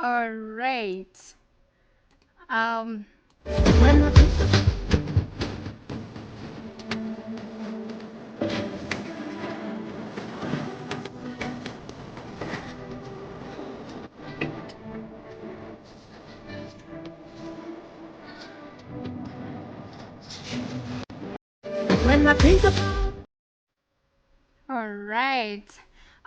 All right. Um, When I think about all right.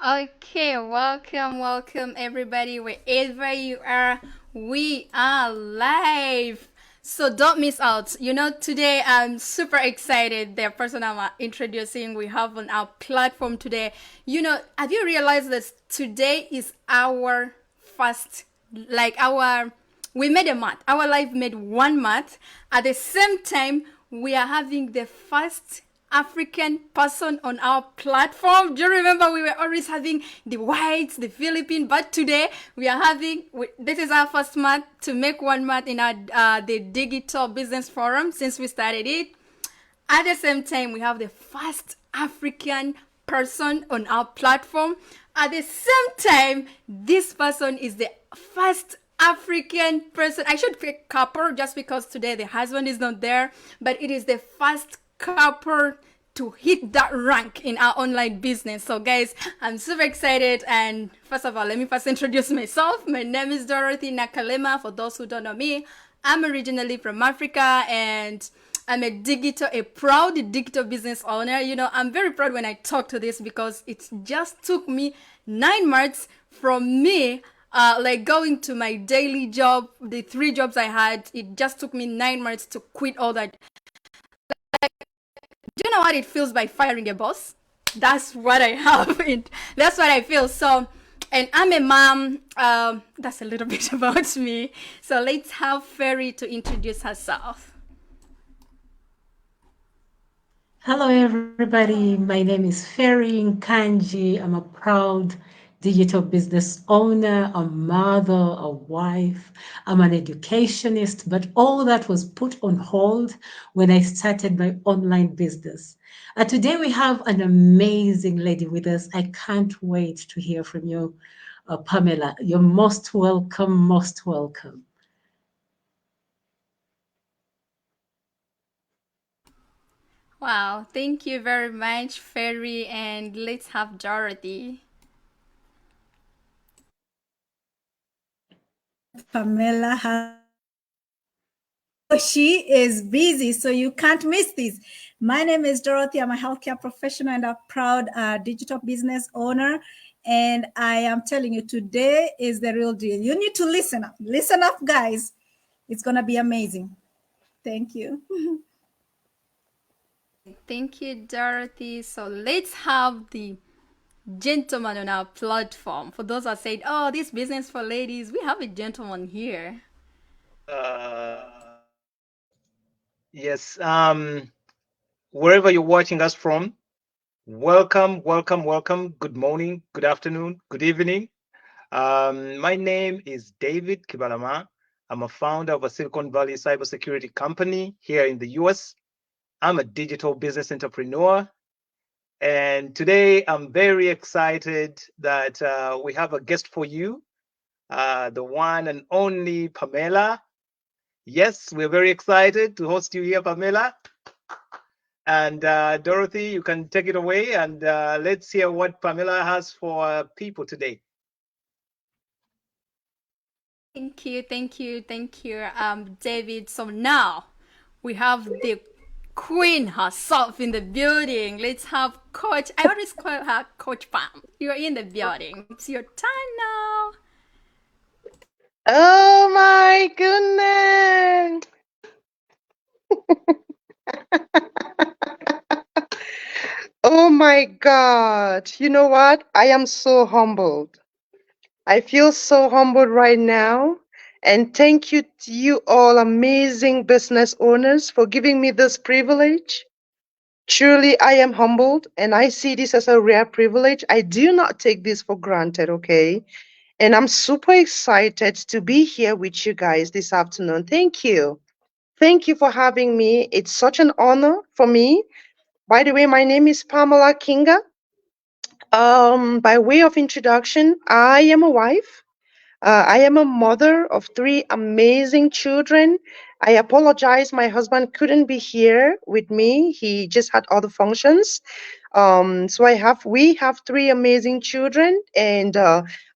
Okay, welcome everybody, wherever you are. We are live. So don't miss out. Today I'm super excited. The person I'm introducing, we have on our platform today. Have you realized that today is our first, like we made a month. Our life made 1 month. At the same time, we are having the first African person on our platform. Do you remember we were always having the whites, the Philippine, but today we are having, this is our first month to make 1 month in our the Digital Business Forum since we started it. At the same time, we have the first African person on our platform. At the same time, this person is the first African person. I should pick couple just because today the husband is not there, but it is the first couple to hit that rank in our online business. So, guys, I'm super excited. And first of all, let me first introduce myself. My name is Dorothy Nakalema. For those who don't know me, I'm originally from Africa and I'm a proud digital business owner. I'm very proud when I talk to this because it just took me 9 months from me like going to my daily job, the 3 jobs I had. It just took me 9 months to quit all that. Do you know what it feels by firing a boss? That's what I have. That's what I feel. So, and I'm a mom. That's a little bit about me. So let's have Ferry to introduce herself. hello everybody, my name is Ferry Nkanji. I'm a proud digital business owner, a mother, a wife. I'm an educationist, but all that was put on hold when I started my online business. Today we have an amazing lady with us. I can't wait to hear from you, Pamela. You're most welcome, most welcome. Wow, thank you very much, Ferry, and let's have Dorothy. Pamela has. She is busy, so you can't miss this. My name is Dorothy. I'm a healthcare professional and a proud digital business owner. And I am telling you, today is the real deal. You need to listen up. Listen up, guys. It's going to be amazing. Thank you. Thank you, Dorothy. So let's have the gentleman on our platform. For those that said, oh, this business for ladies, we have a gentleman here. Uh, yes. Wherever you're watching us from, welcome, welcome, welcome. Good morning, good afternoon, good evening. My name is David Kibalama. I'm a founder of a Silicon Valley cybersecurity company here in the US. I'm a digital business entrepreneur. And today I'm very excited that we have a guest for you, the one and only Pamela. Yes, we're very excited to host you here, Pamela. And Dorothy, you can take it away and let's hear what Pamela has for people today. Thank you, David. So now we have the queen herself in the building. Let's have Coach. I always call her Coach Pam. You're in the building. It's your turn now. Oh my goodness. Oh my God. You know what? I am so humbled. I feel so humbled right now. And thank you to you all amazing business owners for giving me this privilege. Truly, I am humbled and I see this as a rare privilege. I do not take this for granted, okay? And I'm super excited to be here with you guys this afternoon. Thank you. Thank you for having me. It's such an honor for me. By the way, my name is Pamela Kinga. By way of introduction, I am a wife. I am a mother of three amazing children. I apologize, my husband couldn't be here with me. He just had other functions. So we have three amazing children, and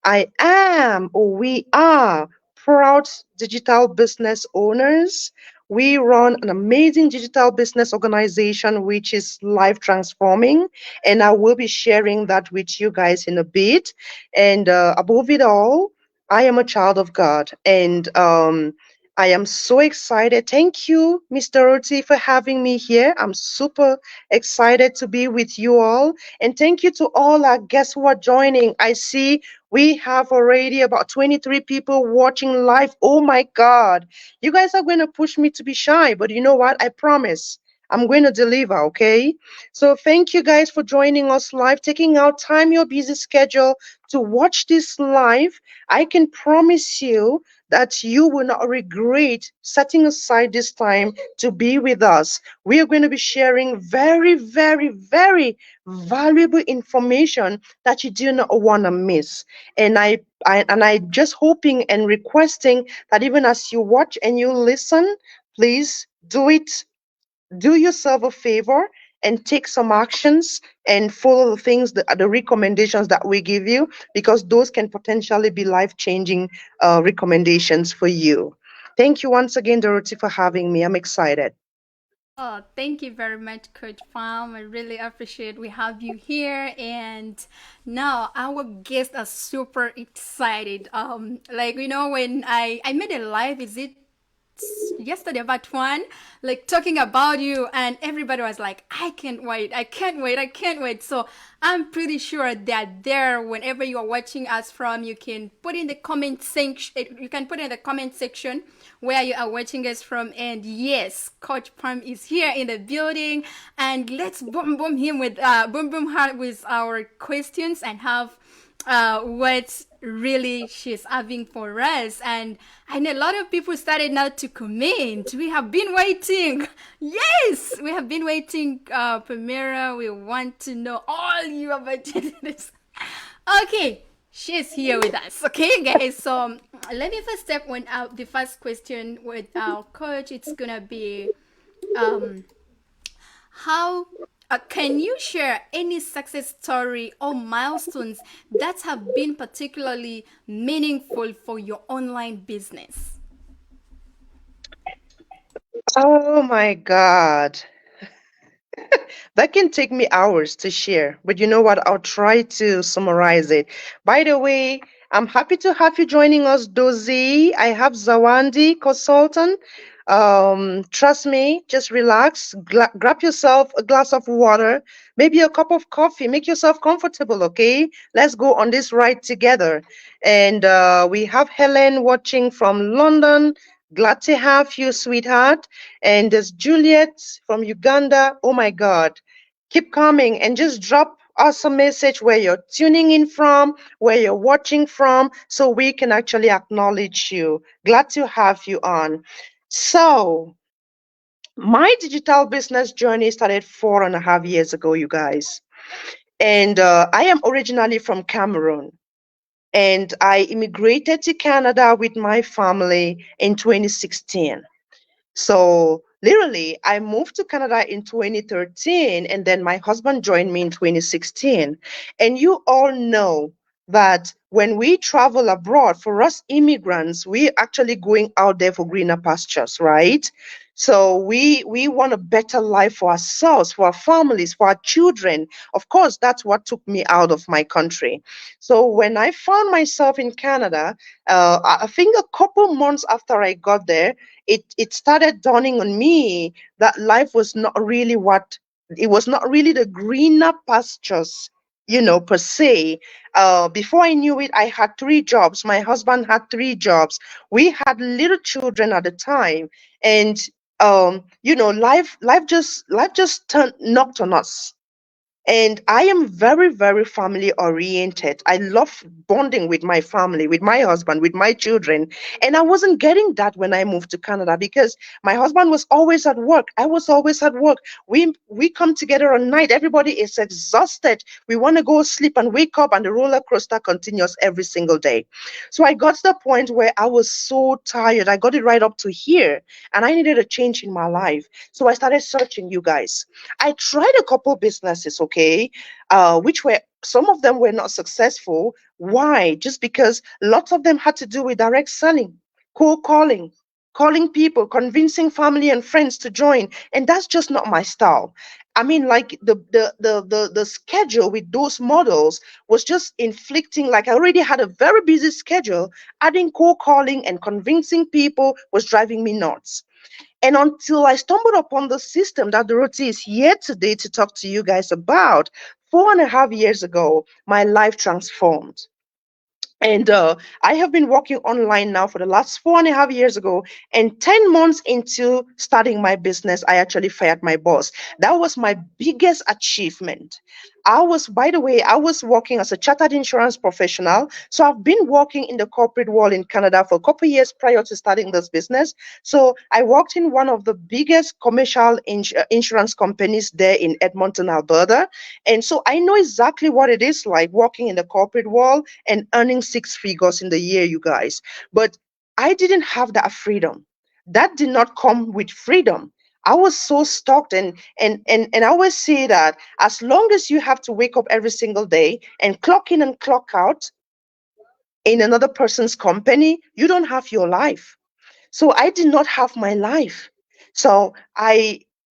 I am, or we are, proud digital business owners. We run an amazing digital business organization which is life transforming, and I will be sharing that with you guys in a bit. And above it all, I am a child of God, and I am so excited. Thank you, Mr. Oti, for having me here. I'm super excited to be with you all. And thank you to all our guests who are joining. I see we have already about 23 people watching live. Oh my God. You guys are going to push me to be shy, but you know what? I promise. I'm going to deliver, okay? So thank you guys for joining us live, taking out time your busy schedule to watch this live. I can promise you that you will not regret setting aside this time to be with us. We are going to be sharing very, very, very valuable information that you do not want to miss. And I just hoping and requesting that even as you watch and you listen, please do yourself a favor and take some actions and follow the things the recommendations that we give you, because those can potentially be life-changing recommendations for you. Thank you once again, Dorothy, for having me. I'm excited. Oh, thank you very much, Coach Palm. I really appreciate we have you here. And now our guests are super excited. Like when I made a live visit yesterday about one, like talking about you, and everybody was like, I can't wait, I can't wait, I can't wait. So I'm pretty sure that there, whenever you are watching us from, you can put in the comment section, you can put in the comment section where you are watching us from. And yes, Coach Palm is here in the building, and let's boom him with boom her with our questions and have what really she's having for us. And I know a lot of people started now to comment. We have been waiting. Yes, we have been waiting, Pamela. We want to know all you about this. Okay, she's here with us. Okay, guys. So let me first step one out. The first question with our coach, it's gonna be how can you share any success story or milestones that have been particularly meaningful for your online business? Oh my God. That can take me hours to share, but you know what? I'll try to summarize it. By the way, I'm happy to have you joining us, Dozie. I have Zawandi, consultant. Trust me, just relax, grab yourself a glass of water, maybe a cup of coffee, make yourself comfortable, okay? Let's go on this ride together. And we have Helen watching from London. Glad to have you, sweetheart. And there's Juliet from Uganda. Oh my God. Keep coming and just drop us a message where you're tuning in from, where you're watching from, so we can actually acknowledge you. Glad to have you on. So, my digital business journey started 4.5 years ago, you guys. And I am originally from Cameroon. And I immigrated to Canada with my family in 2016. So literally, I moved to Canada in 2013, and then my husband joined me in 2016. And you all know that when we travel abroad, for us immigrants, we actually going out there for greener pastures, right? So we want a better life for ourselves, for our families, for our children. Of course, that's what took me out of my country. So when I found myself in Canada, I think a couple months after I got there, it started dawning on me that life was not really it was not really the greener pastures, per se. Before I knew it, I had three jobs. My husband had three jobs. We had little children at the time, and life just knocked on us. And I am very, very family oriented. I love bonding with my family, with my husband, with my children. And I wasn't getting that when I moved to Canada because my husband was always at work. I was always at work. We come together at night. Everybody is exhausted. We want to go sleep and wake up, and the roller coaster continues every single day. So I got to the point where I was so tired. I got it right up to here, and I needed a change in my life. So I started searching, you guys. I tried a couple businesses, okay, which were some of them were not successful. Why? Just because lots of them had to do with direct selling, cold calling, calling people, convincing family and friends to join, and that's just not my style. I mean, like the schedule with those models was just inflicting. Like I already had a very busy schedule. Adding cold calling and convincing people was driving me nuts. And until I stumbled upon the system that Dorothy is here today to talk to you guys about, 4.5 years ago, my life transformed. And I have been working online now for the last 4.5 years ago. And 10 months into starting my business, I actually fired my boss. That was my biggest achievement. By the way, I was working as a chartered insurance professional. So I've been working in the corporate world in Canada for a couple of years prior to starting this business. So I worked in one of the biggest commercial insurance companies there in Edmonton, Alberta. And so I know exactly what it is like working in the corporate world and earning six figures in the year, you guys. But I didn't have that freedom. That did not come with freedom. I was so stuck, and I always say that as long as you have to wake up every single day and clock in and clock out in another person's company, you don't have your life. So I did not have my life. So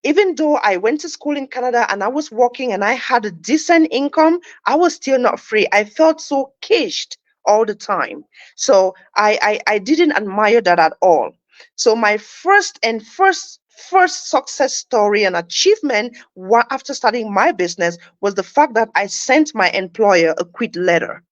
even though I went to school in Canada and I was working and I had a decent income, I was still not free. I felt so caged all the time. So I didn't admire that at all. So my first success story and achievement after starting my business was the fact that I sent my employer a quit letter.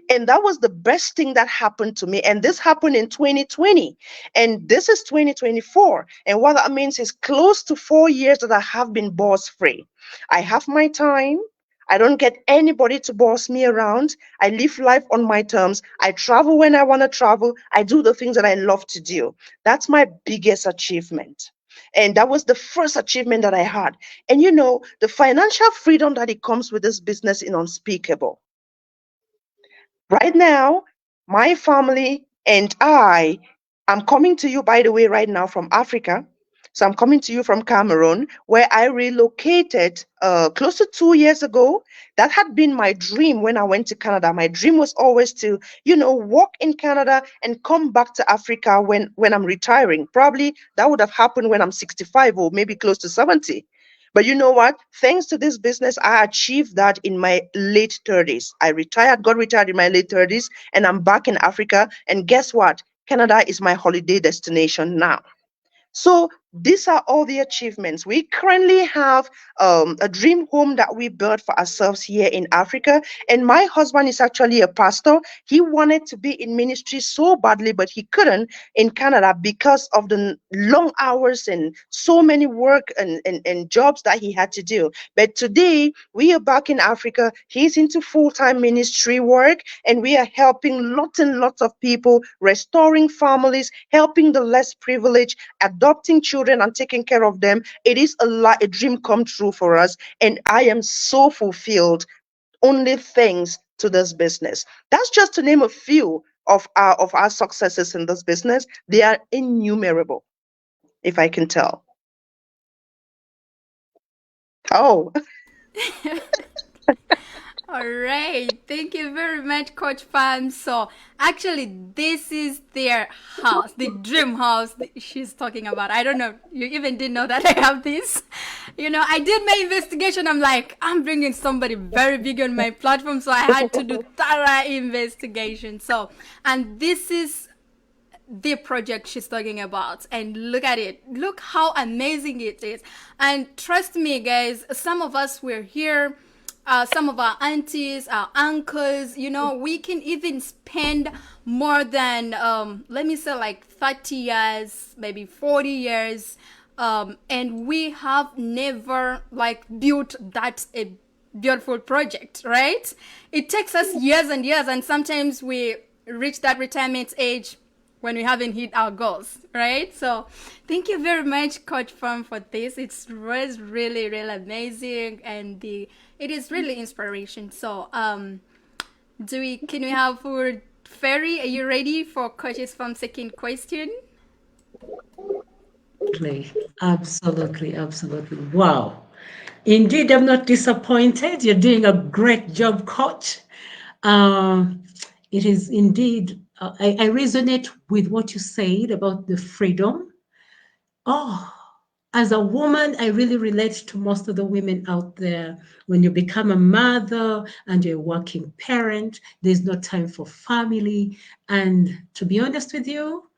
And that was the best thing that happened to me. And this happened in 2020. And this is 2024. And what that means is close to 4 years that I have been boss free. I have my time. I don't get anybody to boss me around. I live life on my terms. I travel when I want to travel. I do the things that I love to do. That's my biggest achievement. And that was the first achievement that I had. And the financial freedom that it comes with this business is unspeakable. Right now, my family and I'm coming to you, by the way, right now from Africa. So I'm coming to you from Cameroon, where I relocated close to 2 years ago. That had been my dream when I went to Canada. My dream was always to, work in Canada and come back to Africa when I'm retiring. Probably that would have happened when I'm 65 or maybe close to 70. But you know what? Thanks to this business, I achieved that in my late 30s. Got retired in my late 30s, and I'm back in Africa. And guess what? Canada is my holiday destination now. So these are all the achievements. We currently have a dream home that we built for ourselves here in Africa. And my husband is actually a pastor. He wanted to be in ministry so badly, but he couldn't in Canada because of the long hours and so many work and jobs that he had to do. But today we are back in Africa. He's into full-time ministry work, and we are helping lots and lots of people, restoring families, helping the less privileged, adopting children and taking care of them. It is a dream come true for us, and I am so fulfilled only thanks to this business. That's just to name a few of our successes in this business. They are innumerable, if I can tell. Oh. All right, thank you very much, Coach Pam. So, actually, this is their house, the dream house that she's talking about. I don't know, you even didn't know that I have this. I did my investigation. I'm like, I'm bringing somebody very big on my platform, so I had to do thorough investigation. So, and this is the project she's talking about, and look at it, look how amazing it is. And trust me, guys, some of us were here, some of our aunties, our uncles, we can even spend more than let me say like 30 years, maybe 40 years and we have never like built that a beautiful project, right? It takes us years and years, and sometimes we reach that retirement age when we haven't hit our goals, right? So thank you very much, Coach Farm, for this. It was really, really amazing, and it is really inspiration. So can we have for Ferry? Are you ready for Coach's Farm second question? Absolutely, absolutely. Wow. Indeed, I'm not disappointed. You're doing a great job, Coach. It is indeed, I resonate with what you said about the freedom. Oh, as a woman, I really relate to most of the women out there. When you become a mother and you're a working parent, there's no time for family. And to be honest with you,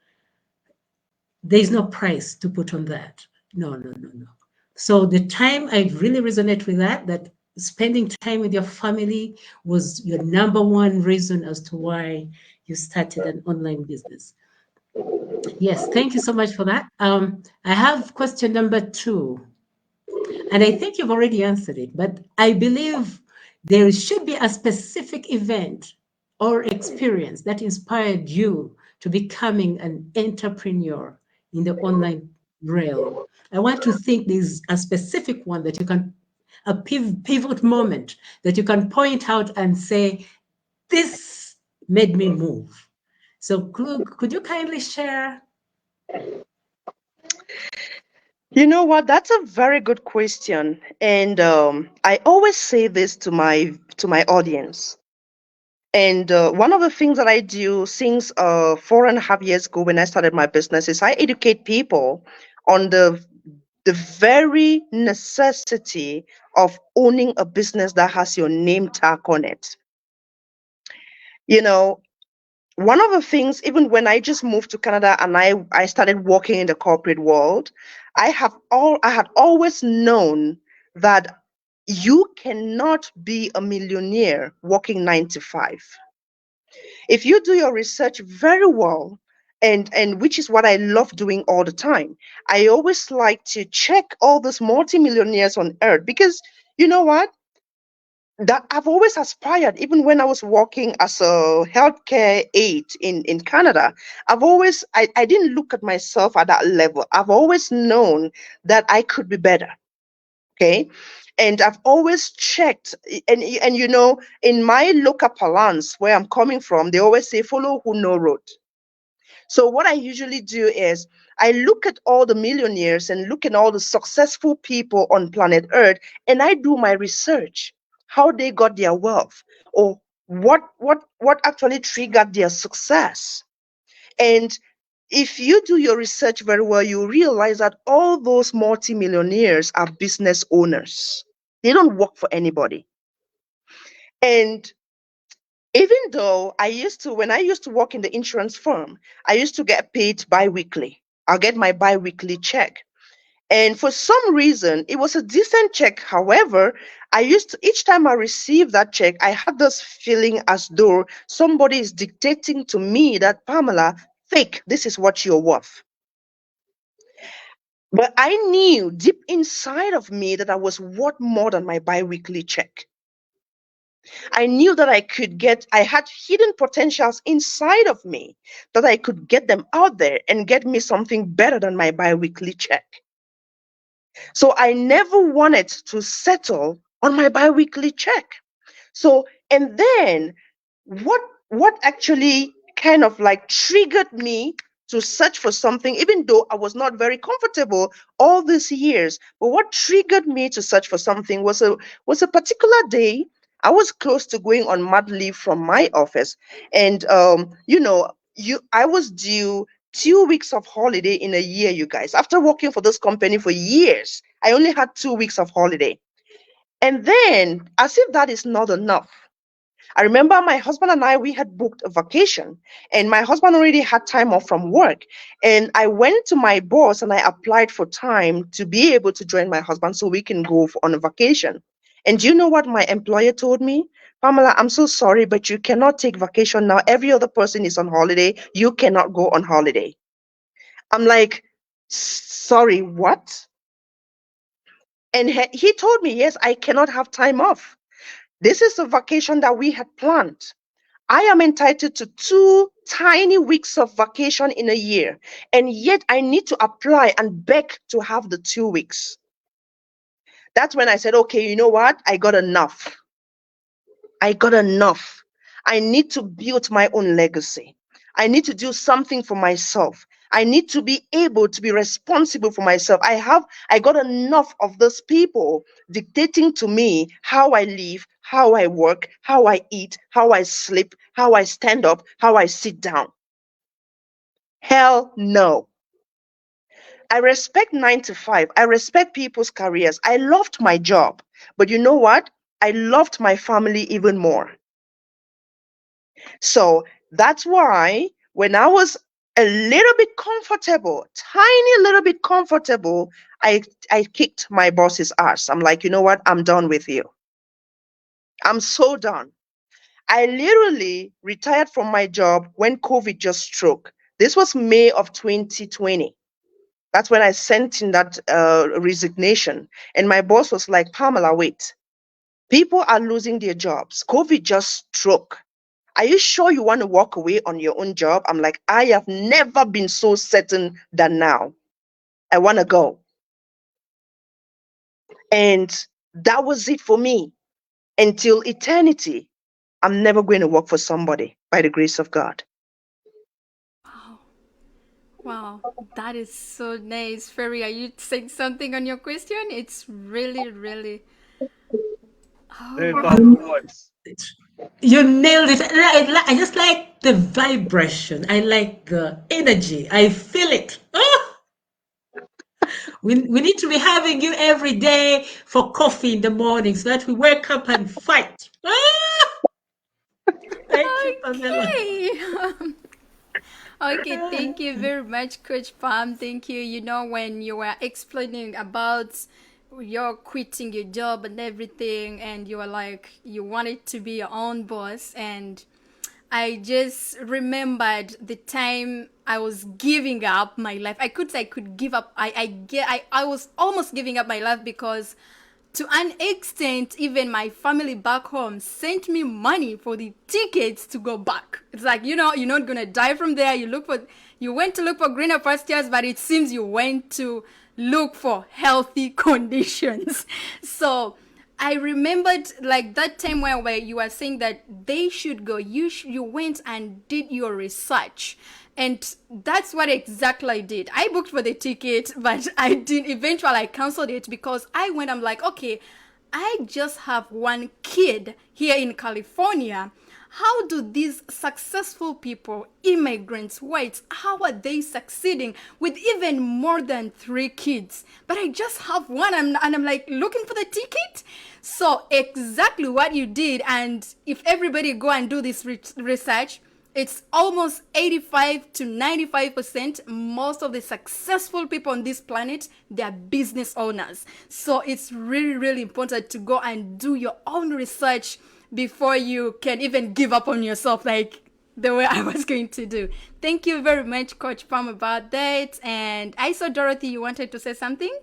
there's no price to put on that. No, no, no, no. So the time I really resonate with that spending time with your family was your number one reason as to why you started an online business. Yes, thank you so much for that. I have question number 2, and I think you've already answered it, but I believe there should be a specific event or experience that inspired you to becoming an entrepreneur in the online realm. I want to think there's a specific one that you can, a pivot moment that you can point out and say, this made me move. So could you kindly share? You know what? That's a very good question, and I always say this to my audience. And one of the things that I do since 4.5 years ago when I started my business is I educate people on the very necessity of owning a business that has your name tag on it. You know, one of the things, even when I just moved to Canada and I started working in the corporate world, I had always known that you cannot be a millionaire working 9 to 5. If you do your research very well, and which is what I love doing all the time, I always like to check all those multimillionaires on earth, because you know what? That I've always aspired, even when I was working as a healthcare aide in Canada. I didn't look at myself at that level. I've always known that I could be better. Okay. And I've always checked, and you know, in my local parlance where I'm coming from, they always say, follow who know road. So what I usually do is I look at all the millionaires and look at all the successful people on planet Earth, and I do my research, how they got their wealth, or what actually triggered their success. And if you do your research very well, you realize that all those multimillionaires are business owners. They don't work for anybody. And even though when I used to work in the insurance firm, I used to get paid bi-weekly. I'll get my bi-weekly check. And for some reason, it was a decent check. However, each time I received that check, I had this feeling as though somebody is dictating to me that, Pamela, think this is what you're worth. But I knew deep inside of me that I was worth more than my bi-weekly check. I knew that I had hidden potentials inside of me, that I could get them out there and get me something better than my bi-weekly check. So I never wanted to settle on my bi-weekly check. So, and then what actually kind of like triggered me to search for something, even though I was not very comfortable all these years, but what triggered me to search for something was a particular day. I was close to going on mat leave from my office, and I was due 2 weeks of holiday in a year, you guys. After working for this company for years, I only had 2 weeks of holiday. And then, as if that is not enough, I remember my husband and we had booked a vacation, and my husband already had time off from work. And I went to my boss and I applied for time to be able to join my husband so we can go on a vacation. And do you know what my employer told me? Pamela, I'm so sorry, but you cannot take vacation now. Every other person is on holiday. You cannot go on holiday. I'm like, Sorry, what? And he told me, yes, I cannot have time off. This is a vacation that we had planned. I am entitled to 2 tiny weeks of vacation in a year, and yet I need to apply and beg to have the 2 weeks. That's when I said, okay, you know what? I got enough. I got enough. I need to build my own legacy. I need to do something for myself. I need to be able to be responsible for myself. I got enough of those people dictating to me how I live, how I work, how I eat, how I sleep, how I stand up, how I sit down. Hell no. I respect 9 to 5. I respect people's careers. I loved my job. But you know what? I loved my family even more. So that's why when I was a little bit comfortable, tiny little bit comfortable, I kicked my boss's ass. I'm like, you know what? I'm done with you. I'm so done. I literally retired from my job when COVID just struck. This was May of 2020. That's when I sent in that resignation. And my boss was like, Pamela, wait. People are losing their jobs. COVID just struck. Are you sure you want to walk away on your own job? I'm like, I have never been so certain than now. I want to go. And that was it for me. Until eternity, I'm never going to work for somebody by the grace of God. Wow. Wow, that is so nice. Ferry, are you saying something on your question? It's really, really. Very Oh, powerful words. You nailed it. I just like the vibration. I like the energy. I feel it. Ah! We need to be having you every day for coffee in the morning so that we wake up and fight. Ah! Thank you, Pamela. okay. Okay, thank you very much, Coach Pam. Thank you. You know, when you were explaining about you're quitting your job and everything, and you were like, you wanted to be your own boss, and I just remembered the time I was giving up my life. I could say I could give up. I was almost giving up my life because to an extent, even my family back home sent me money for the tickets to go back. It's like, you know, you're not gonna die from there. You went to look for greener pastures, but it seems you went to look for healthy conditions. So I remembered like that time where you were saying that they should go. You went and did your research. And that's what exactly I did. I booked for the ticket, but I didn't. Eventually, I canceled it because I'm like, okay, I just have one kid here in California. How do these successful people, immigrants, whites, how are they succeeding with even more than 3 kids? But I just have one, and I'm like looking for the ticket. So exactly what you did, and if everybody go and do this research, it's almost 85 to 95%. Most of the successful people on this planet, they're business owners. So it's really, really important to go and do your own research before you can even give up on yourself like the way I was going to do. Thank you very much, Coach Pam, about that. And I saw Dorothy, you wanted to say something?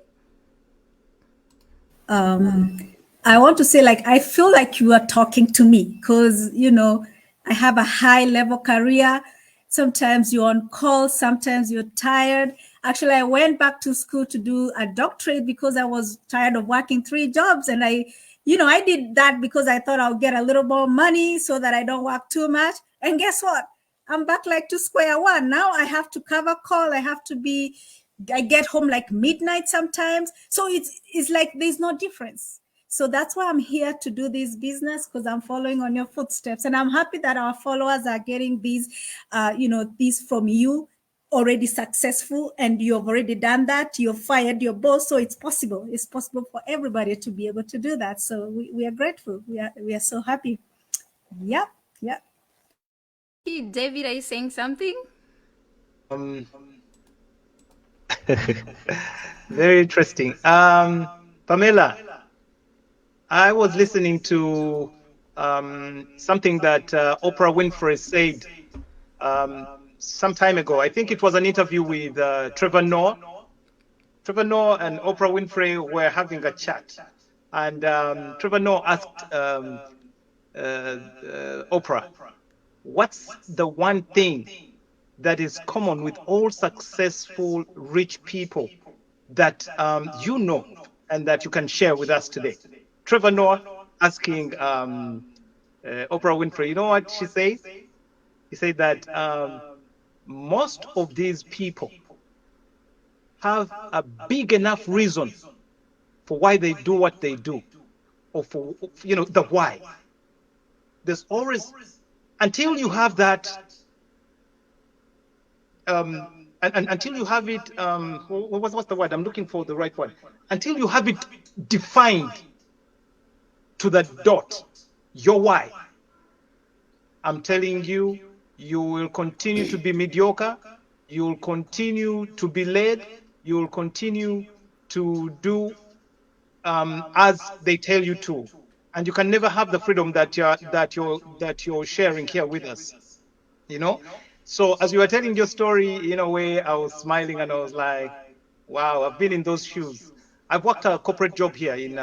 I want to say, like, I feel like you are talking to me because, you know, I have a high level career. Sometimes you're on call, sometimes you're tired. Actually, I went back to school to do a doctorate because I was tired of working 3 jobs. And I did that because I thought I'll get a little more money so that I don't work too much. And guess what? I'm back like to square one. Now I have to cover call. I get home like midnight sometimes. So it's like there's no difference. So that's why I'm here to do this business, because I'm following on your footsteps. And I'm happy that our followers are getting these, these from you, already successful, and you've already done that. You've fired your boss. So it's possible. It's possible for everybody to be able to do that. So we are grateful. We are so happy. Yep. Yep. Hey, David, are you saying something? Very interesting. Pamela, I was listening to something that Oprah Winfrey said some time ago. I think it was an interview with Trevor Noah. Trevor Noah and Oprah Winfrey were having a chat, and Trevor Noah asked Oprah, "What's the one thing that is common with all successful rich people that you know and that you can share with us today?" Trevor Noah asking Oprah Winfrey, you know what she says? He said that most of these people have a big enough reason for why they do what they do, or for the why. There's always, until you have that, and until you have it, what's the word? I'm looking for the right word. Until you have it defined to the dot, your why. I'm telling you, you will continue to be mediocre. You will continue to be led. You will continue to do as they tell you to, and you can never have the freedom that you're sharing here with us. So as you were telling your story, in a way, I was smiling and I was like, wow, I've been in those shoes. I've worked a corporate job here in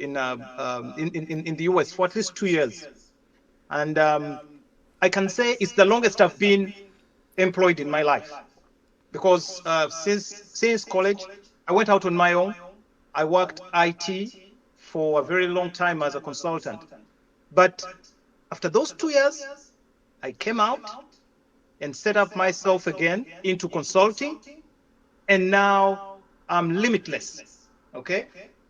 the US for at least 2 years, and I can say it's the longest I've been employed in my life, because since college I went out on my own. I worked IT for a very long time as a consultant, but after those 2 years I came out and set up myself again into consulting, and now I'm limitless. Okay,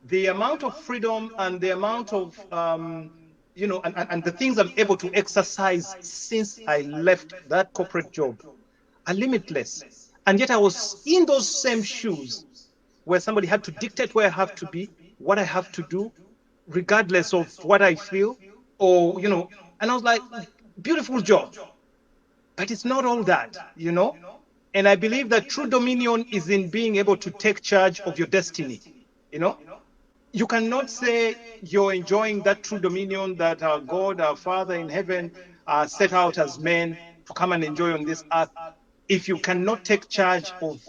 the amount of freedom and the amount of and the things I'm able to exercise since I left that corporate job are limitless. And yet I was in those same shoes where somebody had to dictate where I have to be, what I have to do, regardless of what I feel, or and I was like, beautiful job. But it's not all that, And I believe that true dominion is in being able to take charge of your destiny. You cannot say you're enjoying that true dominion that our God, our Father in heaven, set out as men to come and enjoy on this earth if you cannot take charge of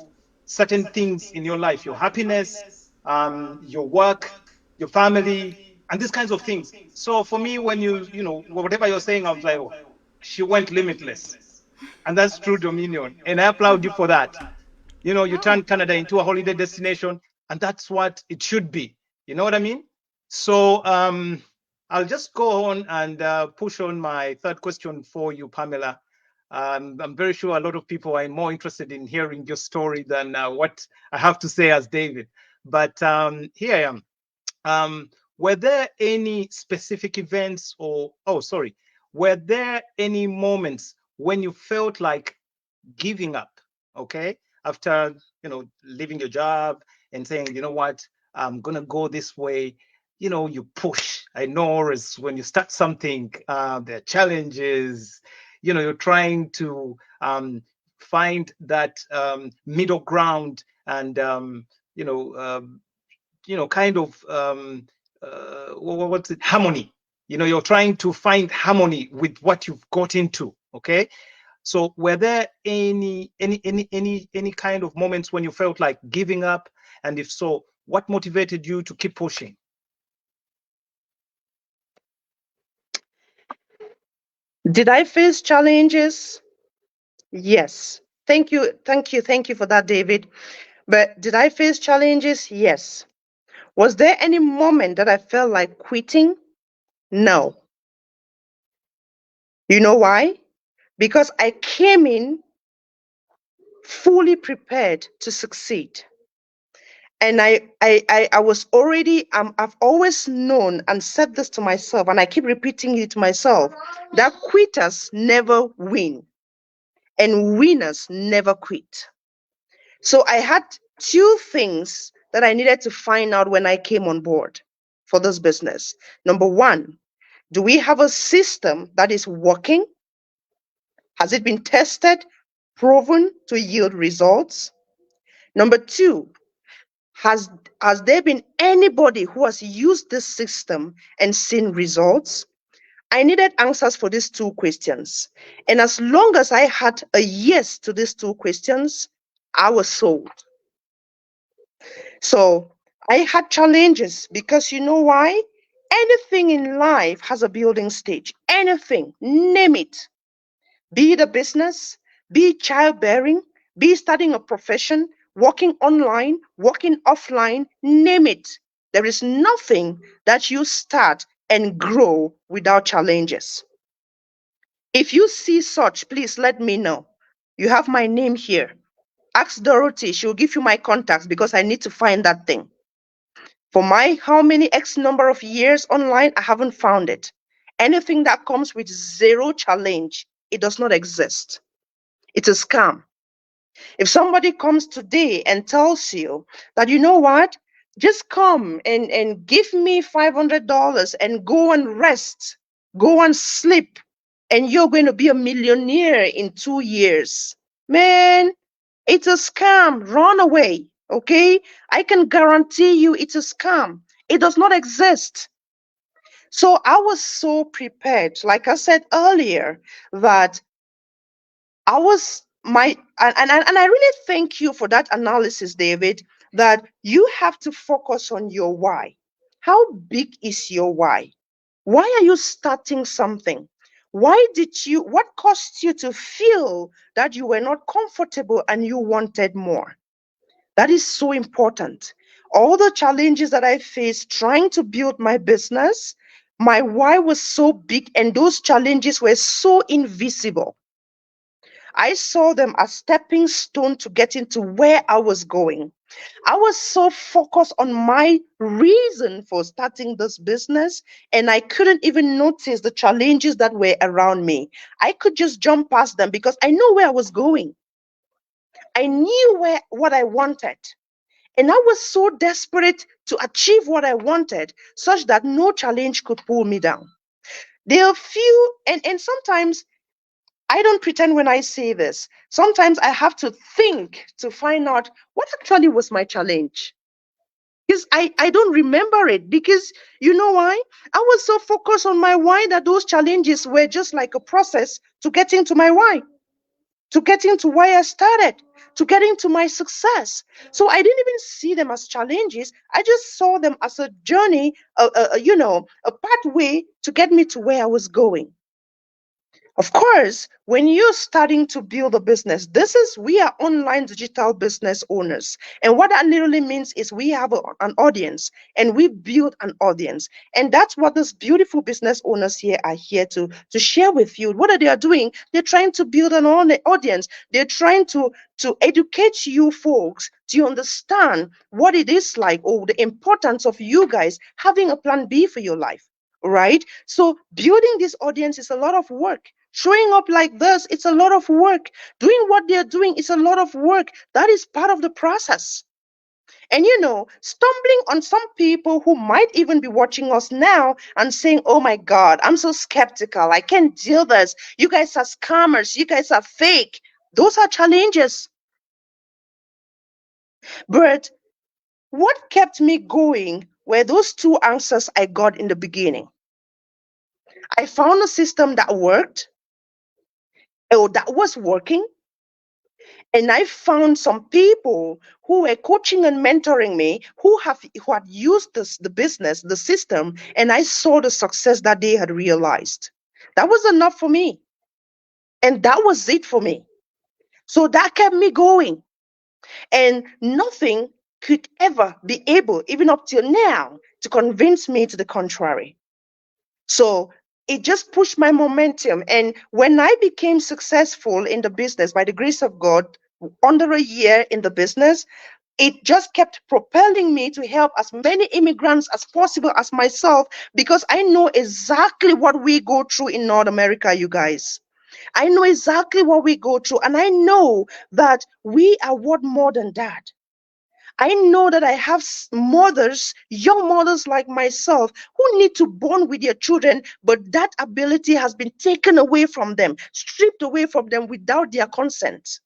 certain things in your life, your happiness, your work, your family, and these kinds of things. So for me, when whatever you're saying, I was like, oh, she went limitless. And that's true dominion. And I applaud you for that. You turn Canada into a holiday destination, and that's what it should be. You know what I mean? So I'll just go on and push on my third question for you, Pamela. I'm very sure a lot of people are more interested in hearing your story than what I have to say as David. But here I am. Were there any specific events were there any moments when you felt like giving up, okay, after leaving your job and saying, you know what, I'm gonna go this way? You push. I know is when you start something, there are challenges. You're trying to find that middle ground and kind of what's it, harmony. You're trying to find harmony with what you've got into. Okay, so were there any kind of moments when you felt like giving up, and if so, what motivated you to keep pushing? Did I face challenges? Yes. Thank you for that, David. But did I face challenges? Yes. Was there any moment that I felt like quitting? No. You know why? Because I came in fully prepared to succeed. And I was already, I've always known and said this to myself, and I keep repeating it to myself, that quitters never win and winners never quit. So I had two things that I needed to find out when I came on board for this business. Number one, do we have a system that is working? Has it been tested, proven to yield results? Number two, has there been anybody who has used this system and seen results? I needed answers for these two questions. And as long as I had a yes to these two questions, I was sold. So I had challenges because you know why? Anything in life has a building stage. Anything, name it. Be it a business, be it childbearing, be it starting a profession, working online, working offline, name it. There is nothing that you start and grow without challenges. If you see such, please let me know. You have my name here. Ask Dorothy, she'll give you my contacts because I need to find that thing. For my how many X number of years online, I haven't found it. Anything that comes with zero challenge, it does not exist. It's a scam. If somebody comes today and tells you that, you know what, just come and give me $500 and go and rest, go and sleep, and you're going to be a millionaire in 2 years, man, it's a scam. Run away. Okay? I can guarantee you it's a scam. It does not exist. So I was so prepared, like I said earlier, that I was my and I really thank you for that analysis, David, that you have to focus on your why. How big is your why? Why are you starting something? What caused you to feel that you were not comfortable and you wanted more? That is so important. All the challenges that I faced trying to build my business, my why was so big and those challenges were so invisible. I saw them as stepping stone to get into where I was going. I was so focused on my reason for starting this business, and I couldn't even notice the challenges that were around me. I could just jump past them because I know where I was going. I knew what I wanted. And I was so desperate to achieve what I wanted, such that no challenge could pull me down. There are few, and sometimes I don't pretend when I say this. Sometimes I have to think to find out what actually was my challenge. Because I don't remember it. Because you know why? I was so focused on my why that those challenges were just like a process to getting to my why, to getting to why I started, to getting to my success. So I didn't even see them as challenges. I just saw them as a journey, a pathway to get me to where I was going. Of course, when you're starting to build a business, we are online digital business owners. And what that literally means is we have an audience and we build an audience. And that's what these beautiful business owners here are here to share with you. What are they doing? They're trying to build an audience. They're trying to educate you folks to understand what it is like, or the importance of you guys having a plan B for your life. Right? So building this audience is a lot of work. Showing up like this, it's a lot of work. Doing what they're doing is a lot of work. That is part of the process. And stumbling on some people who might even be watching us now and saying, oh my God, I'm so skeptical. I can't deal this. You guys are scammers. You guys are fake. Those are challenges. But what kept me going were those two answers I got in the beginning. I found a system that worked, or that was working. And I found some people who were coaching and mentoring me who had used the business, the system, and I saw the success that they had realized. That was enough for me. And that was it for me. So that kept me going. And nothing could ever be able, even up till now, to convince me to the contrary. So it just pushed my momentum. And when I became successful in the business, by the grace of God, under a year in the business, it just kept propelling me to help as many immigrants as possible as myself, because I know exactly what we go through in North America, you guys. I know exactly what we go through, and I know that we are worth more than that. I know that I have mothers, young mothers like myself, who need to bond with their children, but that ability has been taken away from them, stripped away from them without their consent.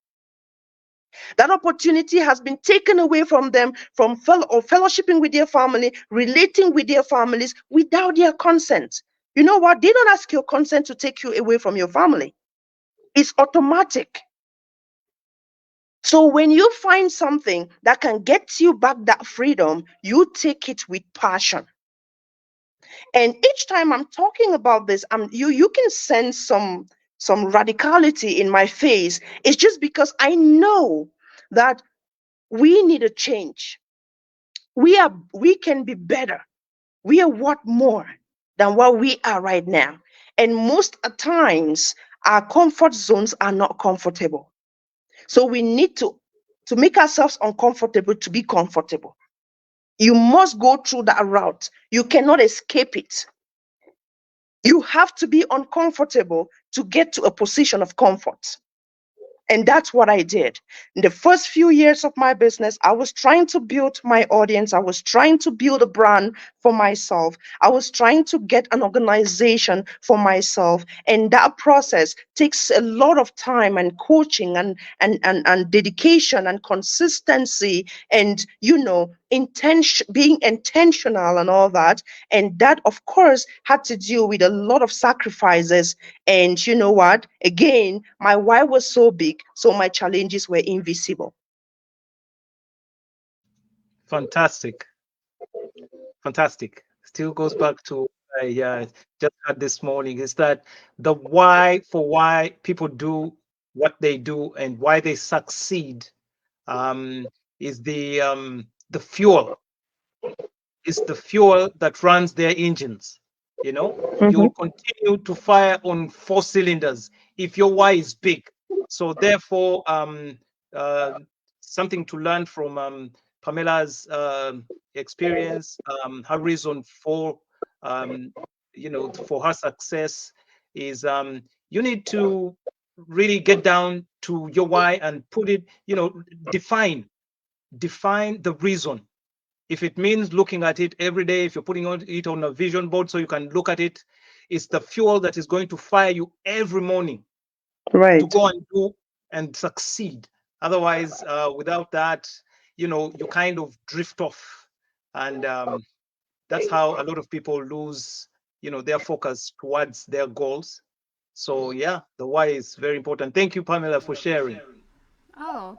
That opportunity has been taken away from them from fellowshipping with their family, relating with their families without their consent. You know what? They don't ask your consent to take you away from your family. It's automatic. So when you find something that can get you back that freedom, you take it with passion. And each time I'm talking about this, you can sense some radicality in my face. It's just because I know that we need a change. We can be better. We are what more than what we are right now. And most at times our comfort zones are not comfortable. So we need to make ourselves uncomfortable to be comfortable. You must go through that route. You cannot escape it. You have to be uncomfortable to get to a position of comfort. And that's what I did. In the first few years of my business, I was trying to build my audience. I was trying to build a brand for myself. I was trying to get an organization for myself. And that process takes a lot of time and coaching and dedication and consistency and, being intentional and all that. And that, of course, had to deal with a lot of sacrifices. And you know what? Again, my why was so big, so my challenges were invisible. Fantastic. Fantastic. Still goes back to I just had this morning is that the why for why people do what they do and why they succeed is the fuel. Is the fuel that runs their engines. You know, you continue to fire on 4 cylinders if your why is big. So therefore, something to learn from Pamela's experience, her reason for for her success is you need to really get down to your why and put it, define the reason. If it means looking at it every day, if you're putting it on a vision board so you can look at it, it's the fuel that is going to fire you every morning to go and do and succeed. Otherwise, without that, you kind of drift off. And that's how a lot of people lose, their focus towards their goals. So yeah, the why is very important. Thank you, Pamela, for sharing. Oh,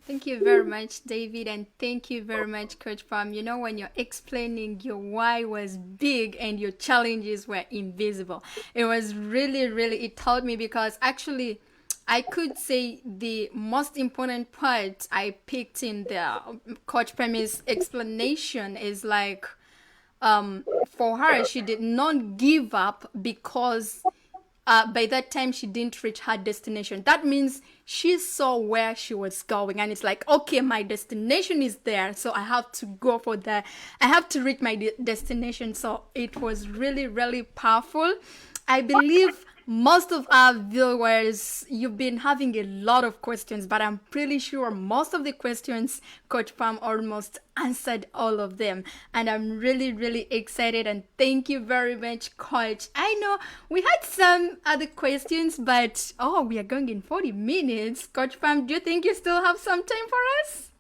thank you very much, David, and thank you very much, Coach Pam. You know, when you're explaining your why was big and your challenges were invisible, it was really, really, it taught me because actually, I could say the most important part I picked in the Coach Pam's explanation is like, for her, she did not give up because by that time she didn't reach her destination. That means she saw where she was going, and it's like, okay, my destination is there, so I have to go for that. I have to reach my destination. So it was really, really powerful. I believe most of our viewers, you've been having a lot of questions, but I'm pretty sure most of the questions, Coach Pam almost answered all of them. And I'm really, really excited. And thank you very much, Coach. I know we had some other questions, but we are going in 40 minutes. Coach Pam, do you think you still have some time for us?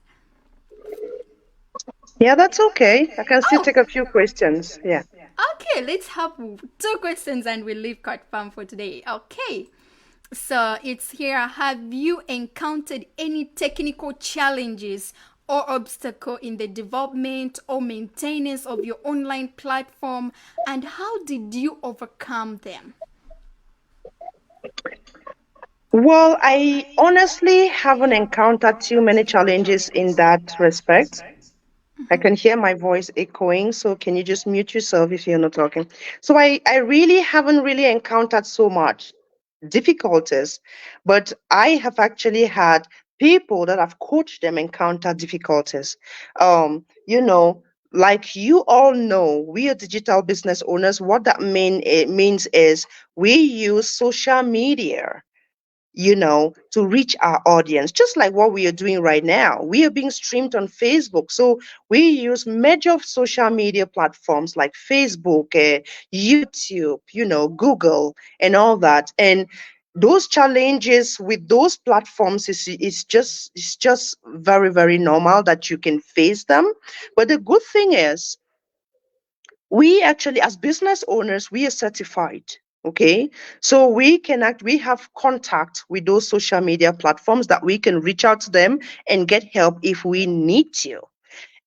Yeah, that's okay. I can still take a few questions. Yeah. Okay, let's have 2 questions and we'll leave Coach Pam for today. Okay. So it's here. Have you encountered any technical challenges or obstacle in the development or maintenance of your online platform, and how did you overcome them? Well, I honestly haven't encountered too many challenges in that respect. I can hear my voice echoing, so can you just mute yourself if you're not talking? So I really haven't really encountered so much difficulties, but I have actually had people that I've coached them encounter difficulties. Like you all know, we are digital business owners. What that means is we use social media to reach our audience, just like what we are doing right now. We are being streamed on Facebook. So we use major social media platforms like Facebook, YouTube, Google, and all that. And those challenges with those platforms is just very, very normal that you can face them. But the good thing is, we actually, as business owners, we are certified. Okay, so we have contact with those social media platforms that we can reach out to them and get help if we need to.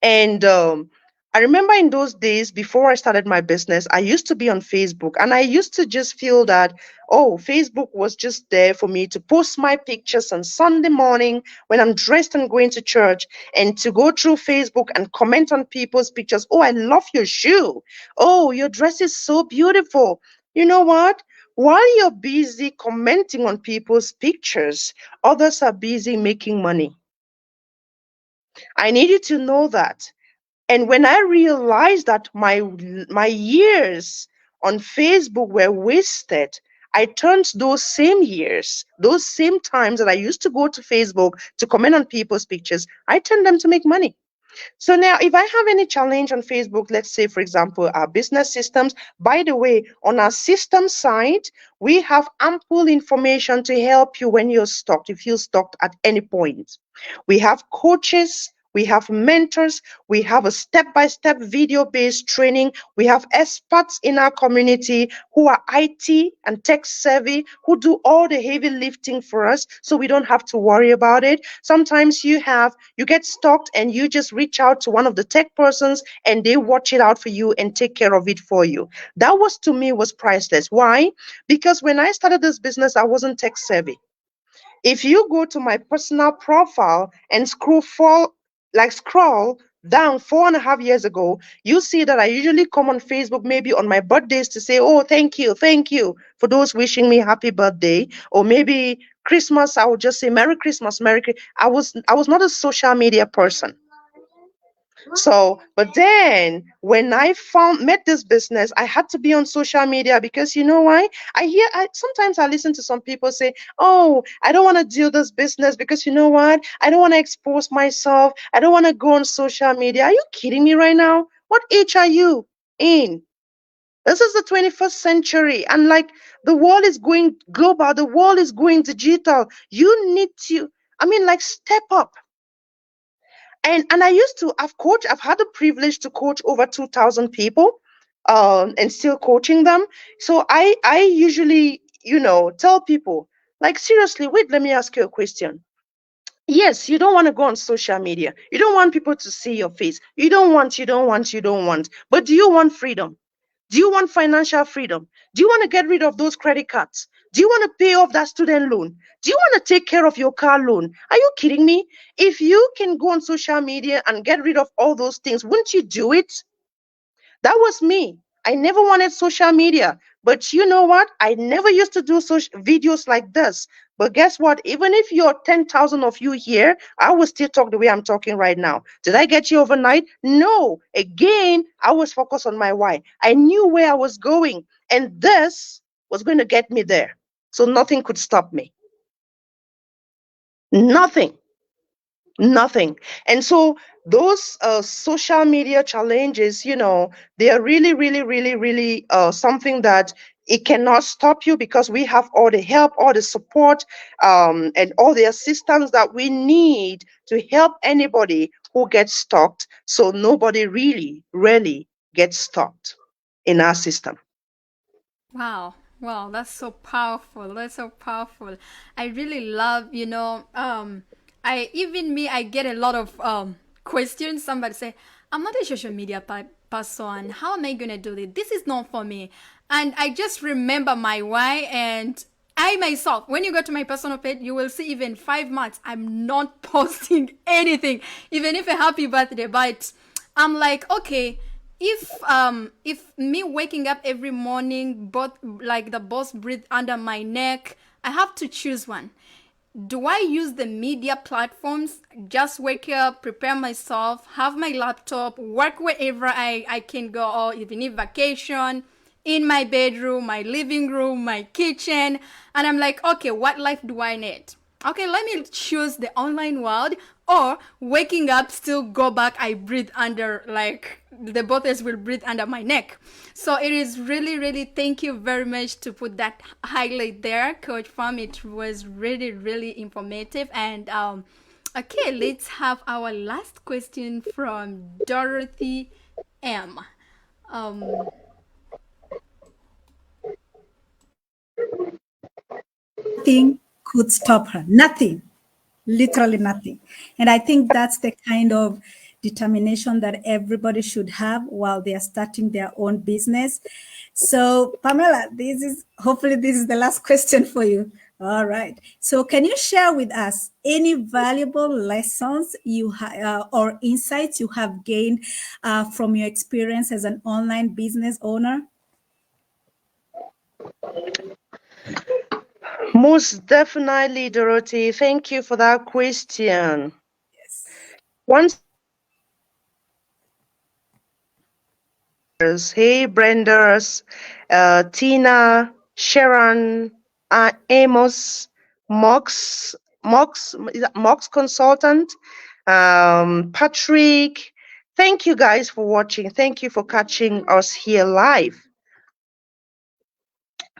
And I remember in those days before I started my business, I used to be on Facebook and I used to just feel that, oh, Facebook was just there for me to post my pictures on Sunday morning when I'm dressed and going to church, and to go through Facebook and comment on people's pictures. Oh, I love your shoe. Oh, your dress is so beautiful. You know what? While you're busy commenting on people's pictures, others are busy making money. I need you to know that. And when I realized that my years on Facebook were wasted, I turned those same years, those same times that I used to go to Facebook to comment on people's pictures, I turned them to make money. So now, if I have any challenge on Facebook, let's say, for example, our business systems, by the way, on our system side, we have ample information to help you when you're stuck, if you're stuck at any point. We have coaches, we have mentors, we have a step-by-step video-based training. We have experts in our community who are IT and tech savvy, who do all the heavy lifting for us so we don't have to worry about it. Sometimes you get stuck and you just reach out to one of the tech persons and they watch it out for you and take care of it for you. That was, to me, was priceless. Why? Because when I started this business, I wasn't tech savvy. If you go to my personal profile and scroll down 4.5 years ago, you see that I usually come on Facebook maybe on my birthdays to say, oh, thank you for those wishing me happy birthday. Or maybe Christmas, I would just say Merry Christmas, I was not a social media person. So, but then when I met this business, I had to be on social media because you know why? Sometimes I listen to some people say, "Oh, I don't want to do this business because you know what? I don't want to expose myself. I don't want to go on social media." Are you kidding me right now? What age are you in? This is the 21st century, and like the world is going global, the world is going digital. You need to, I mean, like, step up. And I used to, I've had the privilege to coach over 2,000 people, and still coaching them. So I usually, tell people, like, seriously, wait, let me ask you a question. Yes, you don't want to go on social media. You don't want people to see your face. You don't want. But do you want freedom? Do you want financial freedom? Do you want to get rid of those credit cards? Do you want to pay off that student loan? Do you want to take care of your car loan? Are you kidding me? If you can go on social media and get rid of all those things, wouldn't you do it? That was me. I never wanted social media. But you know what? I never used to do social videos like this. But guess what? Even if you're 10,000 of you here, I will still talk the way I'm talking right now. Did I get you overnight? No. Again, I was focused on my why. I knew where I was going, and this was going to get me there. So nothing could stop me. Nothing. Nothing. And so those social media challenges, they are really, really, really, really something that it cannot stop you, because we have all the help, all the support, and all the assistance that we need to help anybody who gets stuck. So nobody really gets stuck in our system. Wow. Wow, that's so powerful. That's so powerful. I really love, I get a lot of questions. Somebody say, I'm not a social media person. How am I gonna do this? This is not for me. And I just remember my why, and I myself, when you go to my personal page, you will see even 5 months I'm not posting anything, even if a happy birthday. But I'm like, okay, if me waking up every morning, both like the boss breathe under my neck, I have to choose one. Do I use the media platforms? Just wake up, prepare myself, have my laptop, work wherever I can go, or even if vacation, in my bedroom, my living room, my kitchen. And I'm like, okay, what life do I need? Okay, let me choose the online world, or waking up, still go back, I breathe under, like the bottles will breathe under my neck. So it is really, really, thank you very much to put that highlight there, Coach Farm. It was really, really informative. And okay, let's have our last question from Dorothy M. Um, nothing could stop her. Nothing, literally nothing. And I think that's the kind of determination that everybody should have while they are starting their own business. So, Pamela, hopefully this is the last question for you. All right. So, can you share with us any valuable lessons or insights you have gained from your experience as an online business owner? Most definitely, Dorothy. Thank you for that question. Yes. Once, hey, Brendas, Tina, Sharon, Amos, Mox Consultant, Patrick. Thank you guys for watching. Thank you for catching us here live.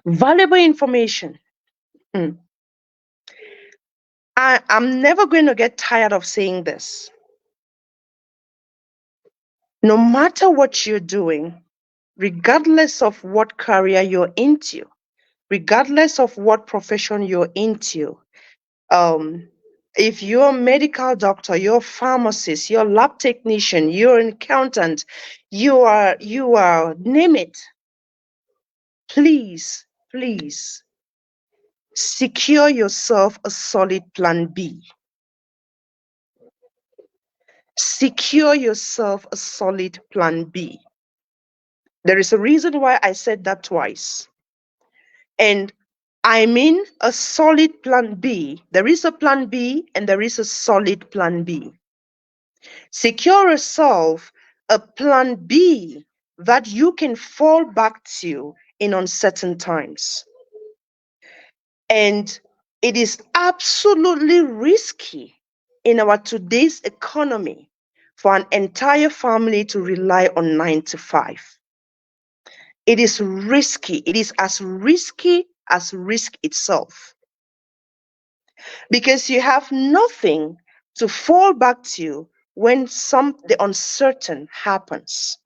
Valuable information. I'm never going to get tired of saying this. No matter what you're doing, regardless of what career you're into, regardless of what profession you're into, if you're a medical doctor, you're a pharmacist, you're a lab technician, you're an accountant, you are, name it, please secure yourself a solid plan B. Secure yourself a solid plan B. There is a reason why I said that twice. And I mean a solid plan B. There is a plan B and there is a solid plan B. Secure yourself a plan B that you can fall back to in uncertain times. And it is absolutely risky in our today's economy for an entire family to rely on 9 to 5. It is risky. It is as risky as risk itself. Because you have nothing to fall back to when the uncertain happens.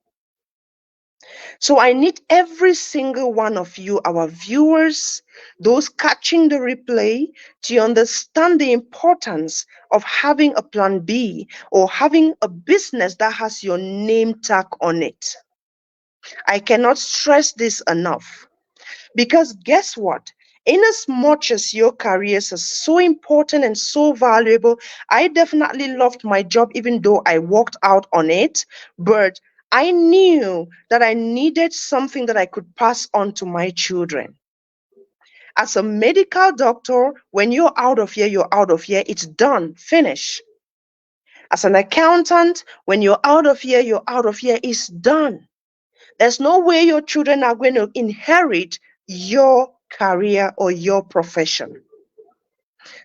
So I need every single one of you, our viewers, those catching the replay, to understand the importance of having a plan B or having a business that has your name tag on it. I cannot stress this enough. Because guess what? In as much as your careers are so important and so valuable, I definitely loved my job even though I walked out on it, but I knew that I needed something that I could pass on to my children. As a medical doctor, when you're out of here, you're out of here. It's done, finish. As an accountant, when you're out of here, you're out of here. It's done. There's no way your children are going to inherit your career or your profession.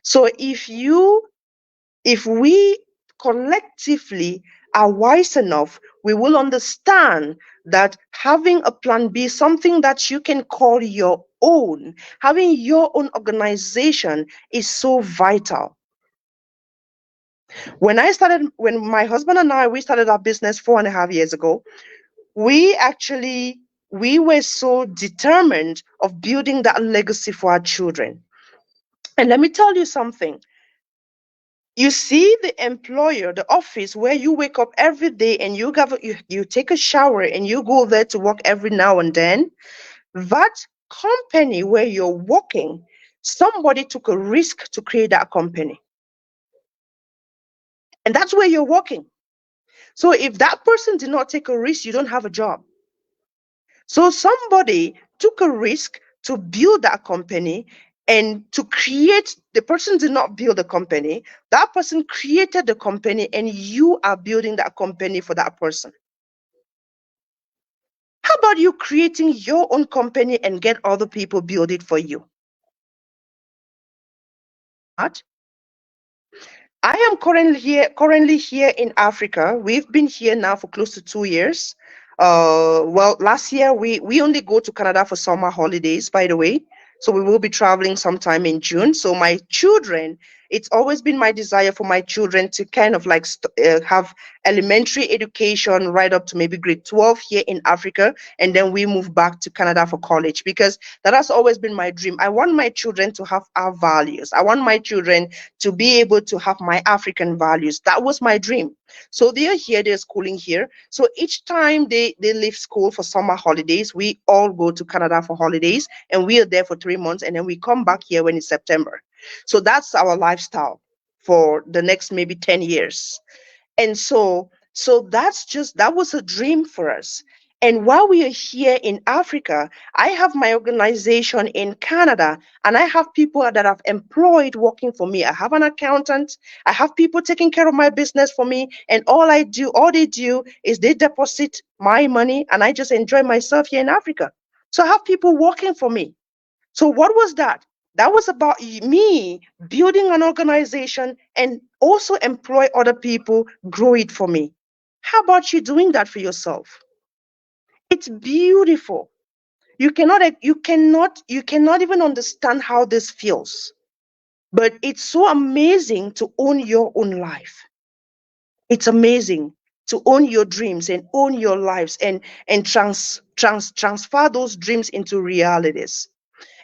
So if we collectively are wise enough, we will understand that having a plan B, something that you can call your own, having your own organization is so vital. When my husband and I, we started our business 4.5 years ago, we were so determined of building that legacy for our children. And let me tell you something. You see the employer, the office where you wake up every day and you take a shower and you go there to work every now and then. That company where you're working, somebody took a risk to create that company. And that's where you're working. So if that person did not take a risk, you don't have a job. So somebody took a risk to build that company and to create. The person did not build the company. That person created the company and you are building that company for that person. How about you creating your own company and get other people build it for you? I am currently here in Africa. We've been here now for close to 2 years. Well, last year we only go to Canada for summer holidays, by the way. So we will be traveling sometime in June. So my children it's always been my desire for my children to kind of like have elementary education right up to maybe grade 12 here in Africa, and then we move back to Canada for college, because that has always been my dream. I want my children to have our values. I want my children to be able to have my African values. That was my dream. So they are here, they're schooling here. So each time they leave school for summer holidays, we all go to Canada for holidays, and we are there for 3 months, and then we come back here when it's September. So that's our lifestyle for the next maybe 10 years. And so that was a dream for us. And while we are here in Africa, I have my organization in Canada, and I have people that I've employed working for me. I have an accountant, I have people taking care of my business for me, and all they do is they deposit my money, and I just enjoy myself here in Africa. So I have people working for me. So what was that? That was about me building an organization and also employ other people, grow it for me. How about you doing that for yourself? It's beautiful. You cannot even understand how this feels. But it's so amazing to own your own life. It's amazing to own your dreams and own your lives and transfer those dreams into realities.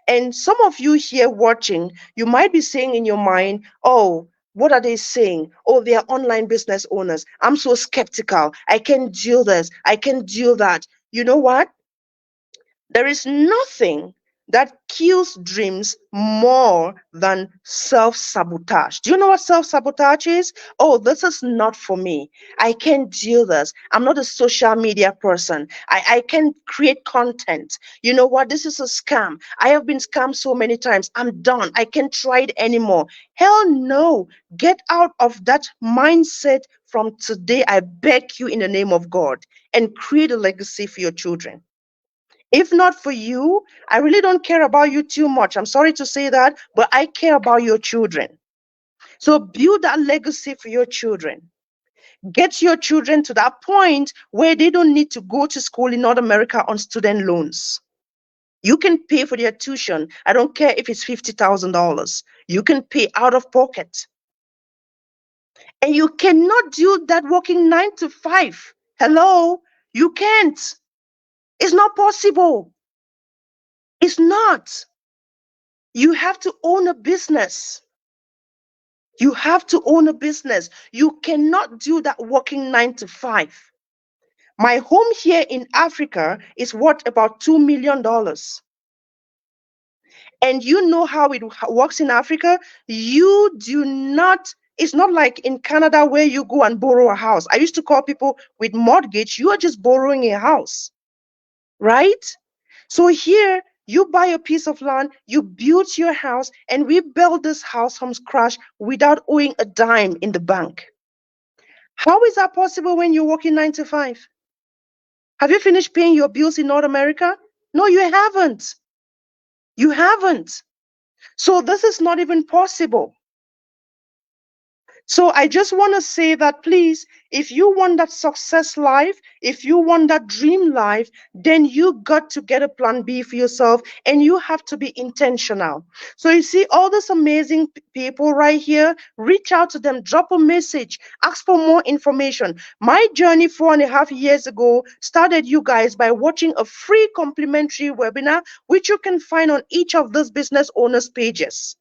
And some of you here watching, you might be saying in your mind, oh, what are they saying? Oh, they are online business owners. I'm so skeptical. I can't do this. I can't do that. You know what? There is nothing that kills dreams more than self-sabotage. Do you know what self-sabotage is? Oh, this is not for me. I can't do this. I'm not a social media person. I can't create content. You know what? This is a scam. I have been scammed so many times. I'm done. I can't try it anymore. Hell no. Get out of that mindset from today. I beg you in the name of God, and create a legacy for your children. If not for you, I really don't care about you too much. I'm sorry to say that, but I care about your children. So build that legacy for your children. Get your children to that point where they don't need to go to school in North America on student loans. You can pay for their tuition. I don't care if it's $50,000. You can pay out of pocket. And you cannot do that working 9 to 5. Hello? You can't. It's not possible. It's not. You have to own a business. You have to own a business. You cannot do that working 9 to 5. My home here in Africa is worth about $2 million. And you know how it works in Africa? You do not, it's not like in Canada where you go and borrow a house. I used to call people with mortgage, you are just borrowing a house, right? So here, you buy a piece of land, you build your house, and we build this house from scratch without owing a dime in the bank. How is that possible when you're working 9 to 5? Have you finished paying your bills in North America? No, you haven't. You haven't. So this is not even possible. So I just want to say that, please, if you want that success life, if you want that dream life, then you got to get a plan B for yourself, and you have to be intentional. So you see all these amazing people right here, reach out to them, drop a message, ask for more information. My journey 4.5 years ago started, you guys, by watching a free complimentary webinar, which you can find on each of those business owners' pages.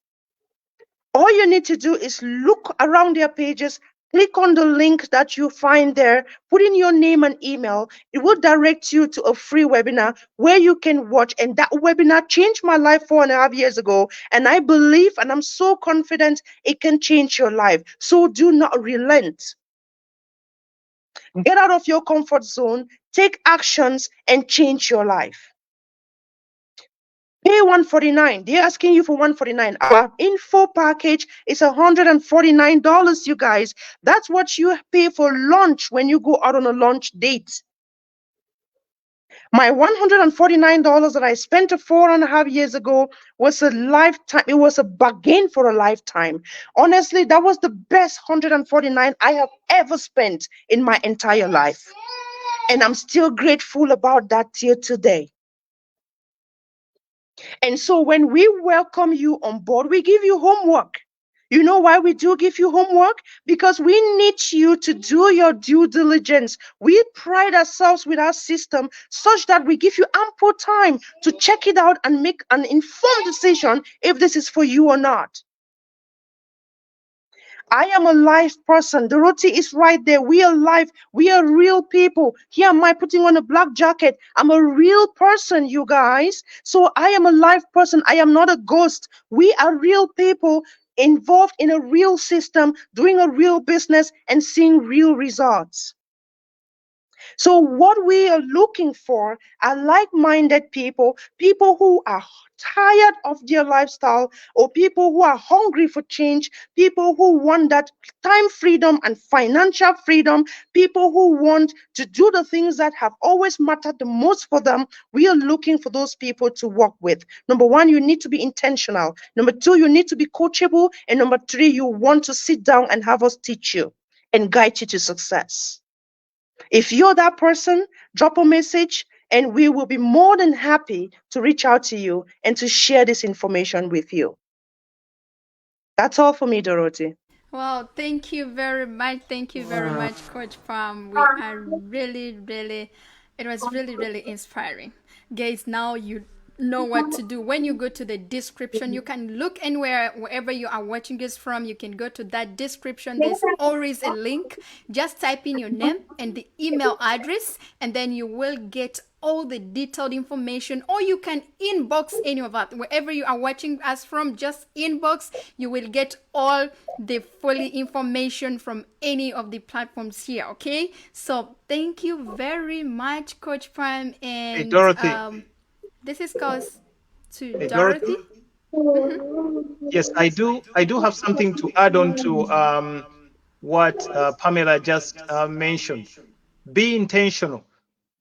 All you need to do is look around their pages, click on the link that you find there, put in your name and email. It will direct you to a free webinar where you can watch. And that webinar changed my life 4.5 years ago. And I believe, and I'm so confident, it can change your life. So do not relent. Get out of your comfort zone, take actions, and change your life. Pay $149. They're asking you for $149. Our info package is $149, you guys. That's what you pay for lunch when you go out on a lunch date. My $149 that I spent 4.5 years ago was a lifetime. It was a bargain for a lifetime. Honestly, that was the best $149 I have ever spent in my entire life. And I'm still grateful about that till today. And so when we welcome you on board, we give you homework. You know why we do give you homework? Because we need you to do your due diligence. We pride ourselves with our system such that we give you ample time to check it out and make an informed decision if this is for you or not. I am a live person. Dorothy is right there. We are live. We are real people. Here am I putting on a black jacket. I'm a real person, you guys. So I am a live person. I am not a ghost. We are real people involved in a real system, doing a real business and seeing real results. So what we are looking for are like-minded people, people who are tired of their lifestyle, or people who are hungry for change, people who want that time freedom and financial freedom, people who want to do the things that have always mattered the most for them. We are looking for those people to work with. Number one, you need to be intentional. Number two, you need to be coachable. And number three, you want to sit down and have us teach you and guide you to success. If you're that person, drop a message and we will be more than happy to reach out to you and to share this information with you. That's all for me, Dorothy. Well, thank you very much. Thank you very much, Coach Palm. We are really, it was really inspiring. Guys, now you know what to do. When you go to the description, you can look anywhere, wherever you are watching this from, you can go to that description. There's always a link. Just type in your name and the email address, and then you will get all the detailed information, or you can inbox any of that. Wherever you are watching us from, just inbox. You will get all the fully information from any of the platforms here. Okay, so thank you very much, Coach Prime. And Hey, Dorothy. this is goes to Hey, Dorothy. Yes, I do. I do have something to add on to what Pamela just mentioned. Be intentional.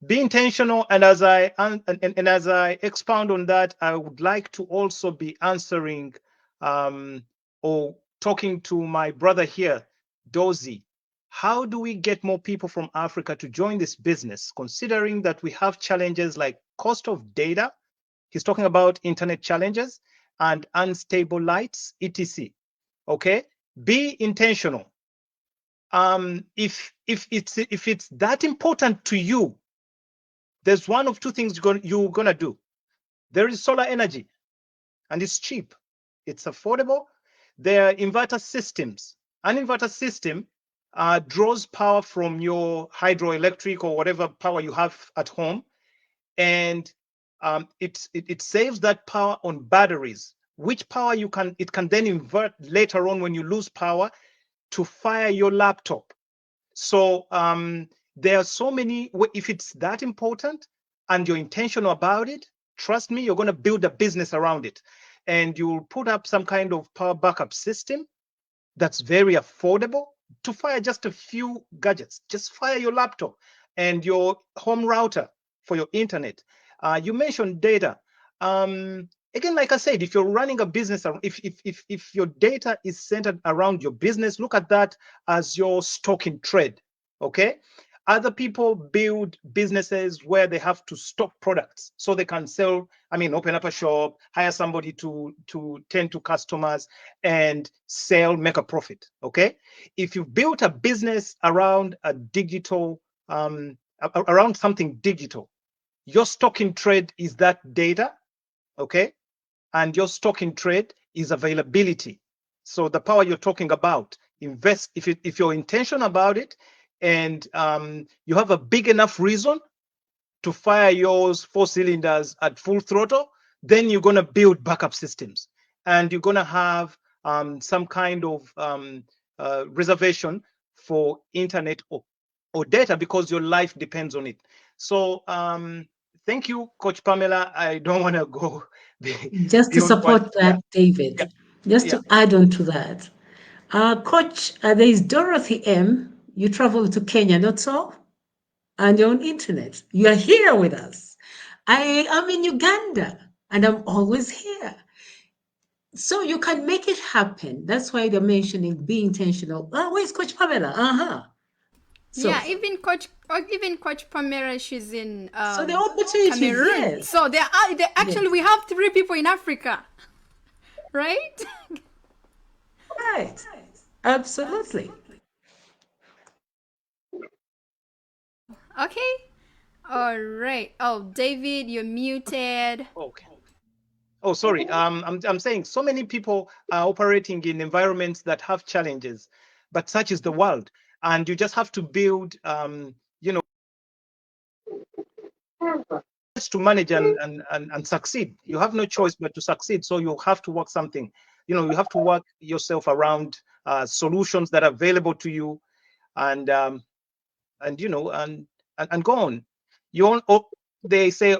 Be intentional, and and as I expound on that, I would like to also be answering or talking to my brother here, Dozie. How do we get more people from Africa to join this business, considering that we have challenges like cost of data? He's talking about internet challenges and unstable lights, etc. Okay, be intentional. If it's that important to you, there's one of two things you're gonna do. There is solar energy, and it's cheap, it's affordable. There are inverter systems. An inverter system draws power from your hydroelectric or whatever power you have at home, and it saves that power on batteries, which power it can then invert later on when you lose power to fire your laptop. So there are so many. If it's that important and you're intentional about it, trust me, you're going to build a business around it, and you'll put up some kind of power backup system that's very affordable to fire just a few gadgets. Just fire your laptop and your home router for your internet. You mentioned data. Again, like I said, if you're running a business, if your data is centered around your business, look at that as your stock in trade. Okay. Other people build businesses where they have to stock products so they can sell. I mean, open up a shop, hire somebody to tend to customers and sell, make a profit. Okay. If you've built a business around a digital, around something digital, your stock in trade is that data. Okay. And your stock in trade is availability. So the power you're talking about, invest if you're intentional about it, and you have a big enough reason to fire yours 4 cylinders at full throttle, then you're going to build backup systems, and you're going to have some kind of reservation for internet or data because your life depends on it. So thank you, Coach Pamela. I don't want to go Just to beyond what. support that, Yeah, David, just yeah. to add on to that, Coach, there is Dorothy M. You travel to Kenya, not so? And you're on internet. You are here with us. I am in Uganda, and I'm always here. So you can make it happen. That's why they're mentioning be intentional. Oh, where's Coach Pamela? Uh-huh. Yeah, So, even Coach Pamela, she's in so the opportunities, Cameroon. yes, So actually yes, we have 3 people in Africa, right? right. Absolutely. Okay. All right. Oh, David, you're muted. Okay. Oh, sorry. I'm saying so many people are operating in environments that have challenges, but such is the world, and you just have to build, you know, to manage and succeed. You have no choice but to succeed. So you have to work something. You have to work yourself around solutions that are available to you, and and go on. They say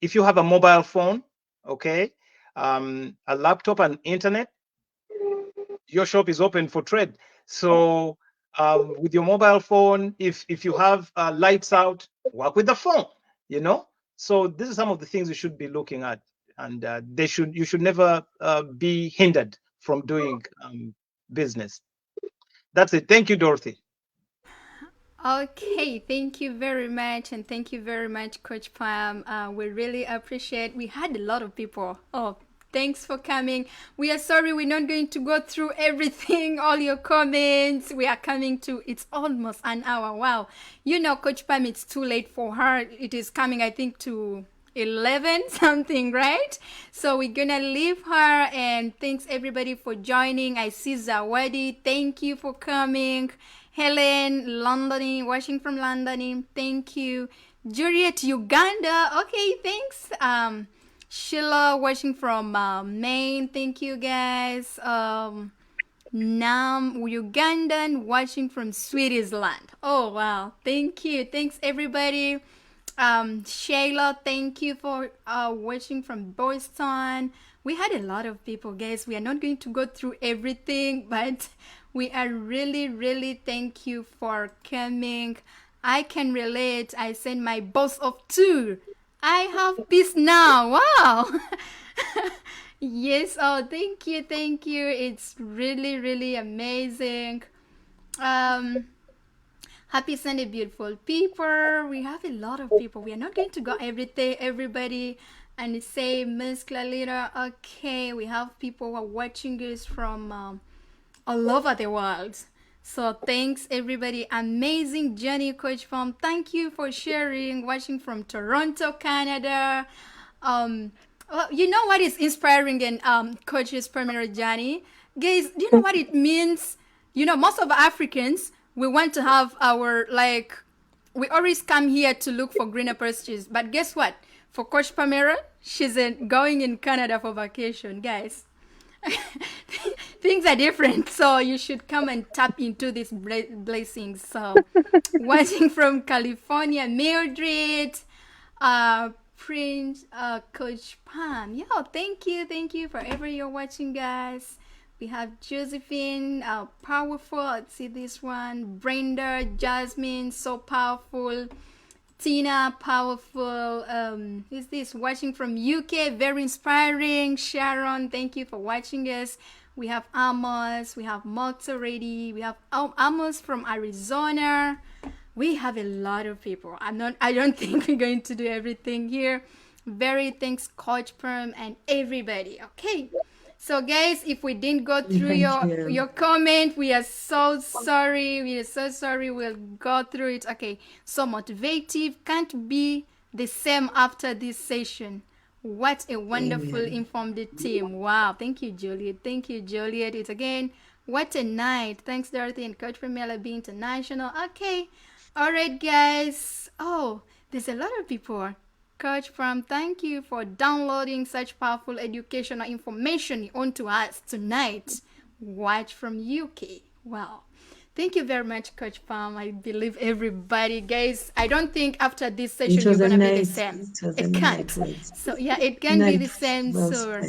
if you have a mobile phone, okay, a laptop and internet, your shop is open for trade. So with your mobile phone, if you have lights out, work with the phone. You know. So this is some of the things you should be looking at, and you should never be hindered from doing business. That's it. Thank you, Dorothy. Okay, thank you very much, and thank you very much, Coach Pam. We really appreciate. We had a lot of people. Oh, thanks for coming. We are sorry we're not going to go through everything, all your comments. We are coming to. It's almost an hour. Wow, Coach Pam, it's too late for her. It is coming, I think, to 11 something, right? So we're gonna leave her, and thanks everybody for joining. I see Zawadi, thank you for coming. Helen, London, watching from London, thank you. Juliet, Uganda, okay, thanks. Sheila, watching from Maine, thank you guys. Nam, Ugandan, watching from Switzerland. Oh wow, thank you, thanks everybody. Shayla, thank you for watching from Boston. We had a lot of people, guys. We are not going to go through everything, but we are really, really thank you for coming. I can relate. I sent my boss of two. I have peace now. Wow. Yes. Oh, thank you. Thank you. It's really, really amazing. Um, Happy Sunday, beautiful people. We have a lot of people. We are not going to go everybody, and say Miss Clarita. Okay, we have people who are watching us from all over the world. So thanks everybody. Amazing journey, Coach Farm. Thank you for sharing. Watching from Toronto, Canada. Well, you know what is inspiring in Coach's primary journey, guys? Do you know what it means? Most of Africans, we want to have our, like, we always come here to look for greener pastures. But guess what? For Coach Pamela, she's going in Canada for vacation, guys. Things are different, so you should come and tap into these blessings. So watching from California, Mildred, Prince, Coach Pam. Yo, thank you for ever you're watching, guys. We have Josephine, powerful. Let's see this one. Brenda, Jasmine, so powerful. Tina, powerful. Who's this? Watching from UK, very inspiring. Sharon, thank you for watching us. We have Amos, we have Mox already. We have Amos from Arizona. We have a lot of people. I don't think we're going to do everything here. Very thanks, Coach Perm and everybody. Okay. So guys, if we didn't go through your comment, we are so sorry. We are so sorry. We'll go through it. Okay. So motivative, can't be the same after this session. What a wonderful informed team. Wow. Thank you, Juliet. Thank you, Juliet. It's again, what a night. Thanks, Dorothy and Coach Pamela being international. Okay. All right, guys. Oh, there's a lot of people. Coach Pram, thank you for downloading such powerful educational information onto us tonight. Watch from UK. Wow. Thank you very much, Coach Pam. I believe everybody, guys. I don't think after this session you're gonna be the same. It can't. So yeah, it can be the same. So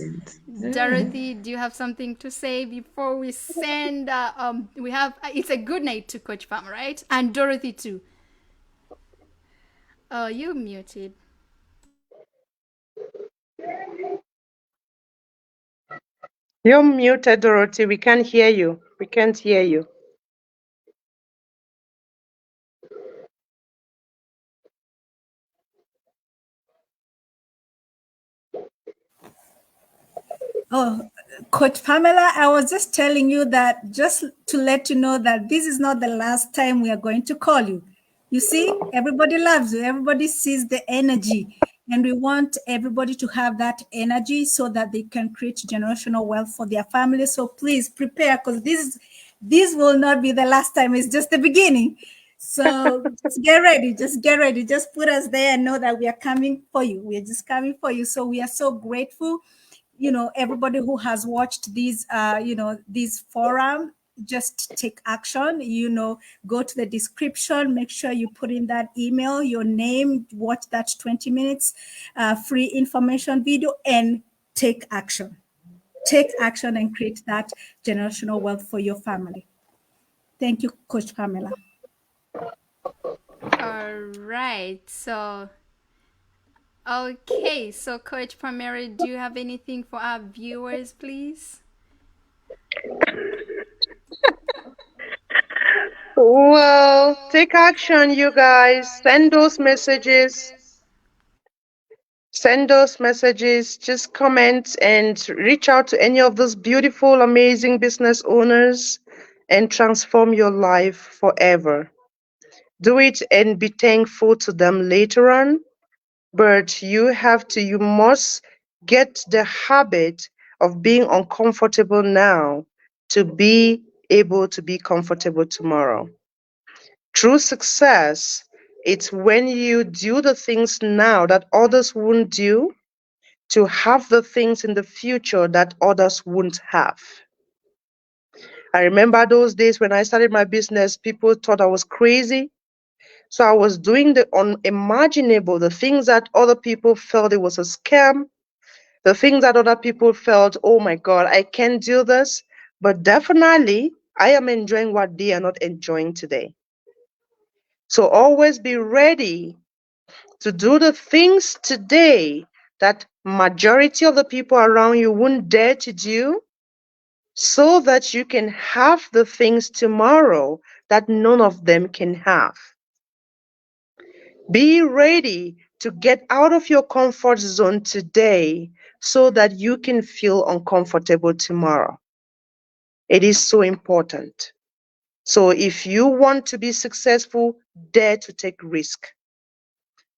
Dorothy, do you have something to say before we send? We have. It's a good night to Coach Pam, right? And Dorothy too. Oh, you're muted. You're muted, Dorothy. We can't hear you. We can't hear you. Oh, Coach Pamela, I was just telling you that just to let you know that this is not the last time we are going to call you. You see, everybody loves you, everybody sees the energy, and we want everybody to have that energy so that they can create generational wealth for their family. So please prepare, because this will not be the last time, it's just the beginning. So just get ready, just get ready, just put us there and know that we are coming for you. We are just coming for you. So we are so grateful, everybody who has watched these this forum. Just take action, go to the description, make sure you put in that email, your name, watch that 20 minutes free information video, and take action. Take action and create that generational wealth for your family. Thank you, Coach Pamela. All right. So, okay. So, Coach Pamela, do you have anything for our viewers, please? Well, take action, you guys. Send those messages. Send those messages. Just comment and reach out to any of those beautiful, amazing business owners and transform your life forever. Do it and be thankful to them later on. But you must get the habit of being uncomfortable now to be able to be comfortable tomorrow. True success, it's when you do the things now that others won't do to have the things in the future that others won't have. I remember those days when I started my business, people thought I was crazy. So I was doing the unimaginable, the things that other people felt it was a scam, the things that other people felt, oh my God, I can't do this. But definitely, I am enjoying what they are not enjoying today. So always be ready to do the things today that majority of the people around you won't dare to do, so that you can have the things tomorrow that none of them can have. Be ready to get out of your comfort zone today so that you can feel uncomfortable tomorrow. It is so important. So if you want to be successful, dare to take risk,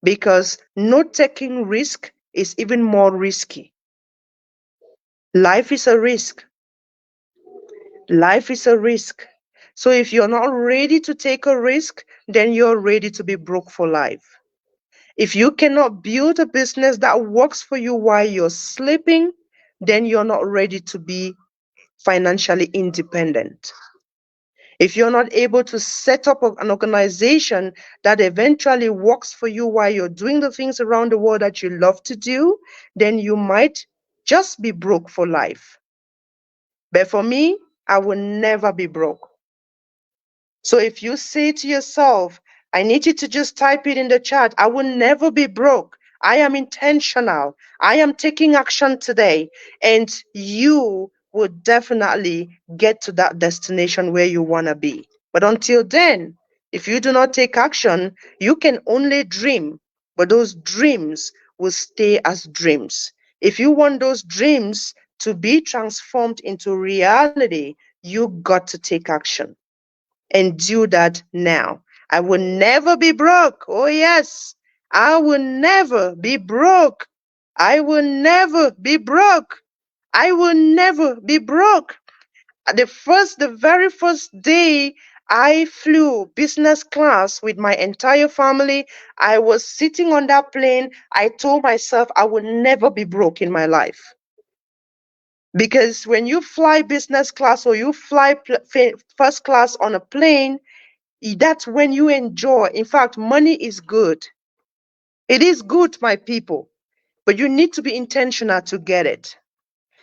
because not taking risk is even more risky. Life is a risk. Life is a risk. So if you're not ready to take a risk, then you're ready to be broke for life. If you cannot build a business that works for you while you're sleeping, then you're not ready to be financially independent. If you're not able to set up an organization that eventually works for you while you're doing the things around the world that you love to do, then you might just be broke for life. But for me, I will never be broke. So if you say to yourself, I need you to just type it in the chat, I will never be broke. I am intentional. I am taking action today. And you will definitely get to that destination where you want to be. But until then, if you do not take action, you can only dream, but those dreams will stay as dreams. If you want those dreams to be transformed into reality, you got to take action. And do that now. I will never be broke. Oh, yes. I will never be broke. I will never be broke. I will never be broke. The very first day I flew business class with my entire family, I was sitting on that plane. I told myself I will never be broke in my life. Because when you fly business class or you fly first class on a plane, that's when you enjoy. In fact, money is good. It is good, my people, but you need to be intentional to get it.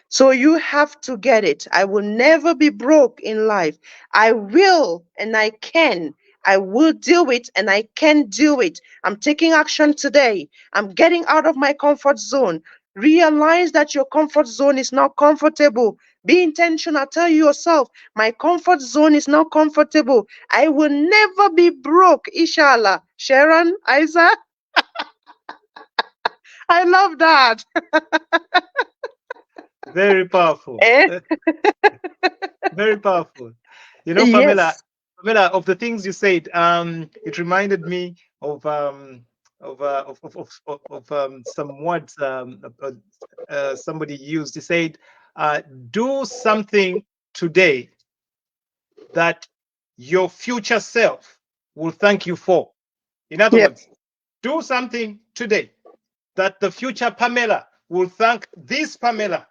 So you have to get it. I will never be broke in life. I will and I can. I will do it and I can do it. I'm taking action today. I'm getting out of my comfort zone. Realize that your comfort zone is not comfortable. Be intentional. Tell yourself, my comfort zone is not comfortable. I will never be broke, inshallah. Sharon, Isaac, I love that. Very powerful. Eh? Very powerful. Pamela, Yes. Pamela, of the things you said, it reminded me of some words somebody used. He said, "Do something today that your future self will thank you for." In other Yep. words, do something today that the future Pamela will thank this Pamela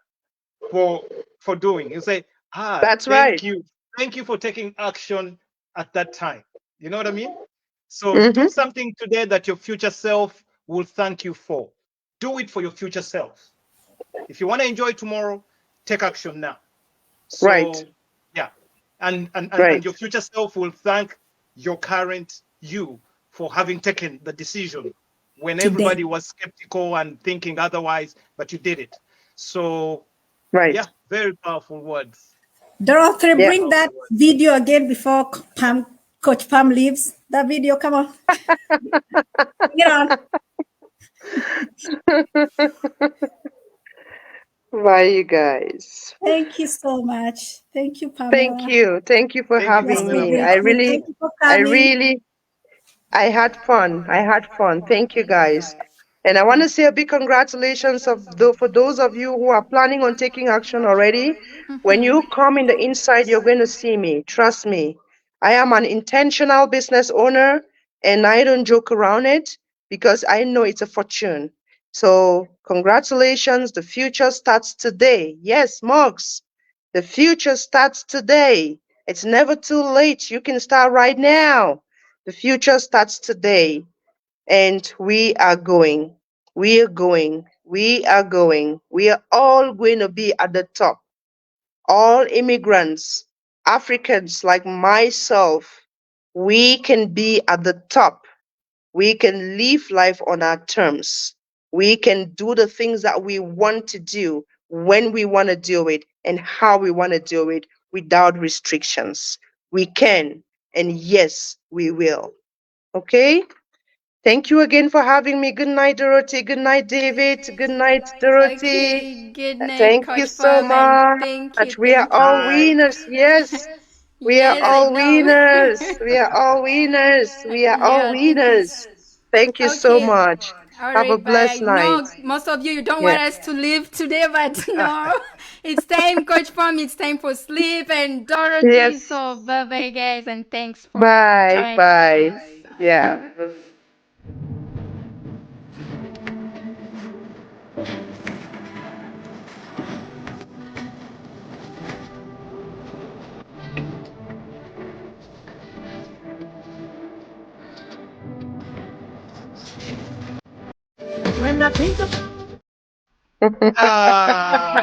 for doing. You say, That's right. thank you for taking action at that time. You know what I mean? So do Mm-hmm. something today that your future self will thank you for. Do it for your future self. If you want to enjoy tomorrow, take action now. Right. So yeah, and Right. your future self will thank your current you for having taken the decision when Today. everybody was skeptical and thinking otherwise, but you did it. So yeah, Right. very powerful words. Dorothy, Yeah. bring that video again before Coach Pam leaves. That video, come on. Get on. Bye, you guys. Thank you so much. Thank you, Thank Pamela. you. Thank you for Thank you, Let's having be Pamela, me. for grateful. having Thank you for I coming. really, I had fun. I had fun. Thank you guys. And I want to say a big congratulations for those of you who are planning on taking action already. When you come in the inside, you're going to see me. Trust me. I am an intentional business owner and I don't joke around it because I know it's a fortune. So congratulations. The future starts today. Yes, Mogs. The future starts today. It's never too late. You can start right now. The future starts today. And we are going. We are going. We are going. We are all going to be at the top. All immigrants, Africans like myself, we can be at the top. We can live life on our terms. We can do the things that we want to do when we want to do it and how we want to do it without restrictions. We can. And yes, we will. Okay? Thank you again for having me. Good night, Dorothy. Good night, David. Good night, Dorothy. Okay, good night, Thank you Coach so Pam, and thank you, much. We are thank all you. Bye. winners. Yes, we are Yes, I all know. winners. We are all winners. We are all Yeah, thank you. winners. Thank you so Okay. much. All Have a right, bye. I blessed night. know most of you don't Yeah. want us to leave today, but no, it's time, Coach Pam. It's time for sleep and Dorothy. Yes. So bye, bye, guys, and thanks for Bye. joining Bye. us. Yeah. When I think of Ah.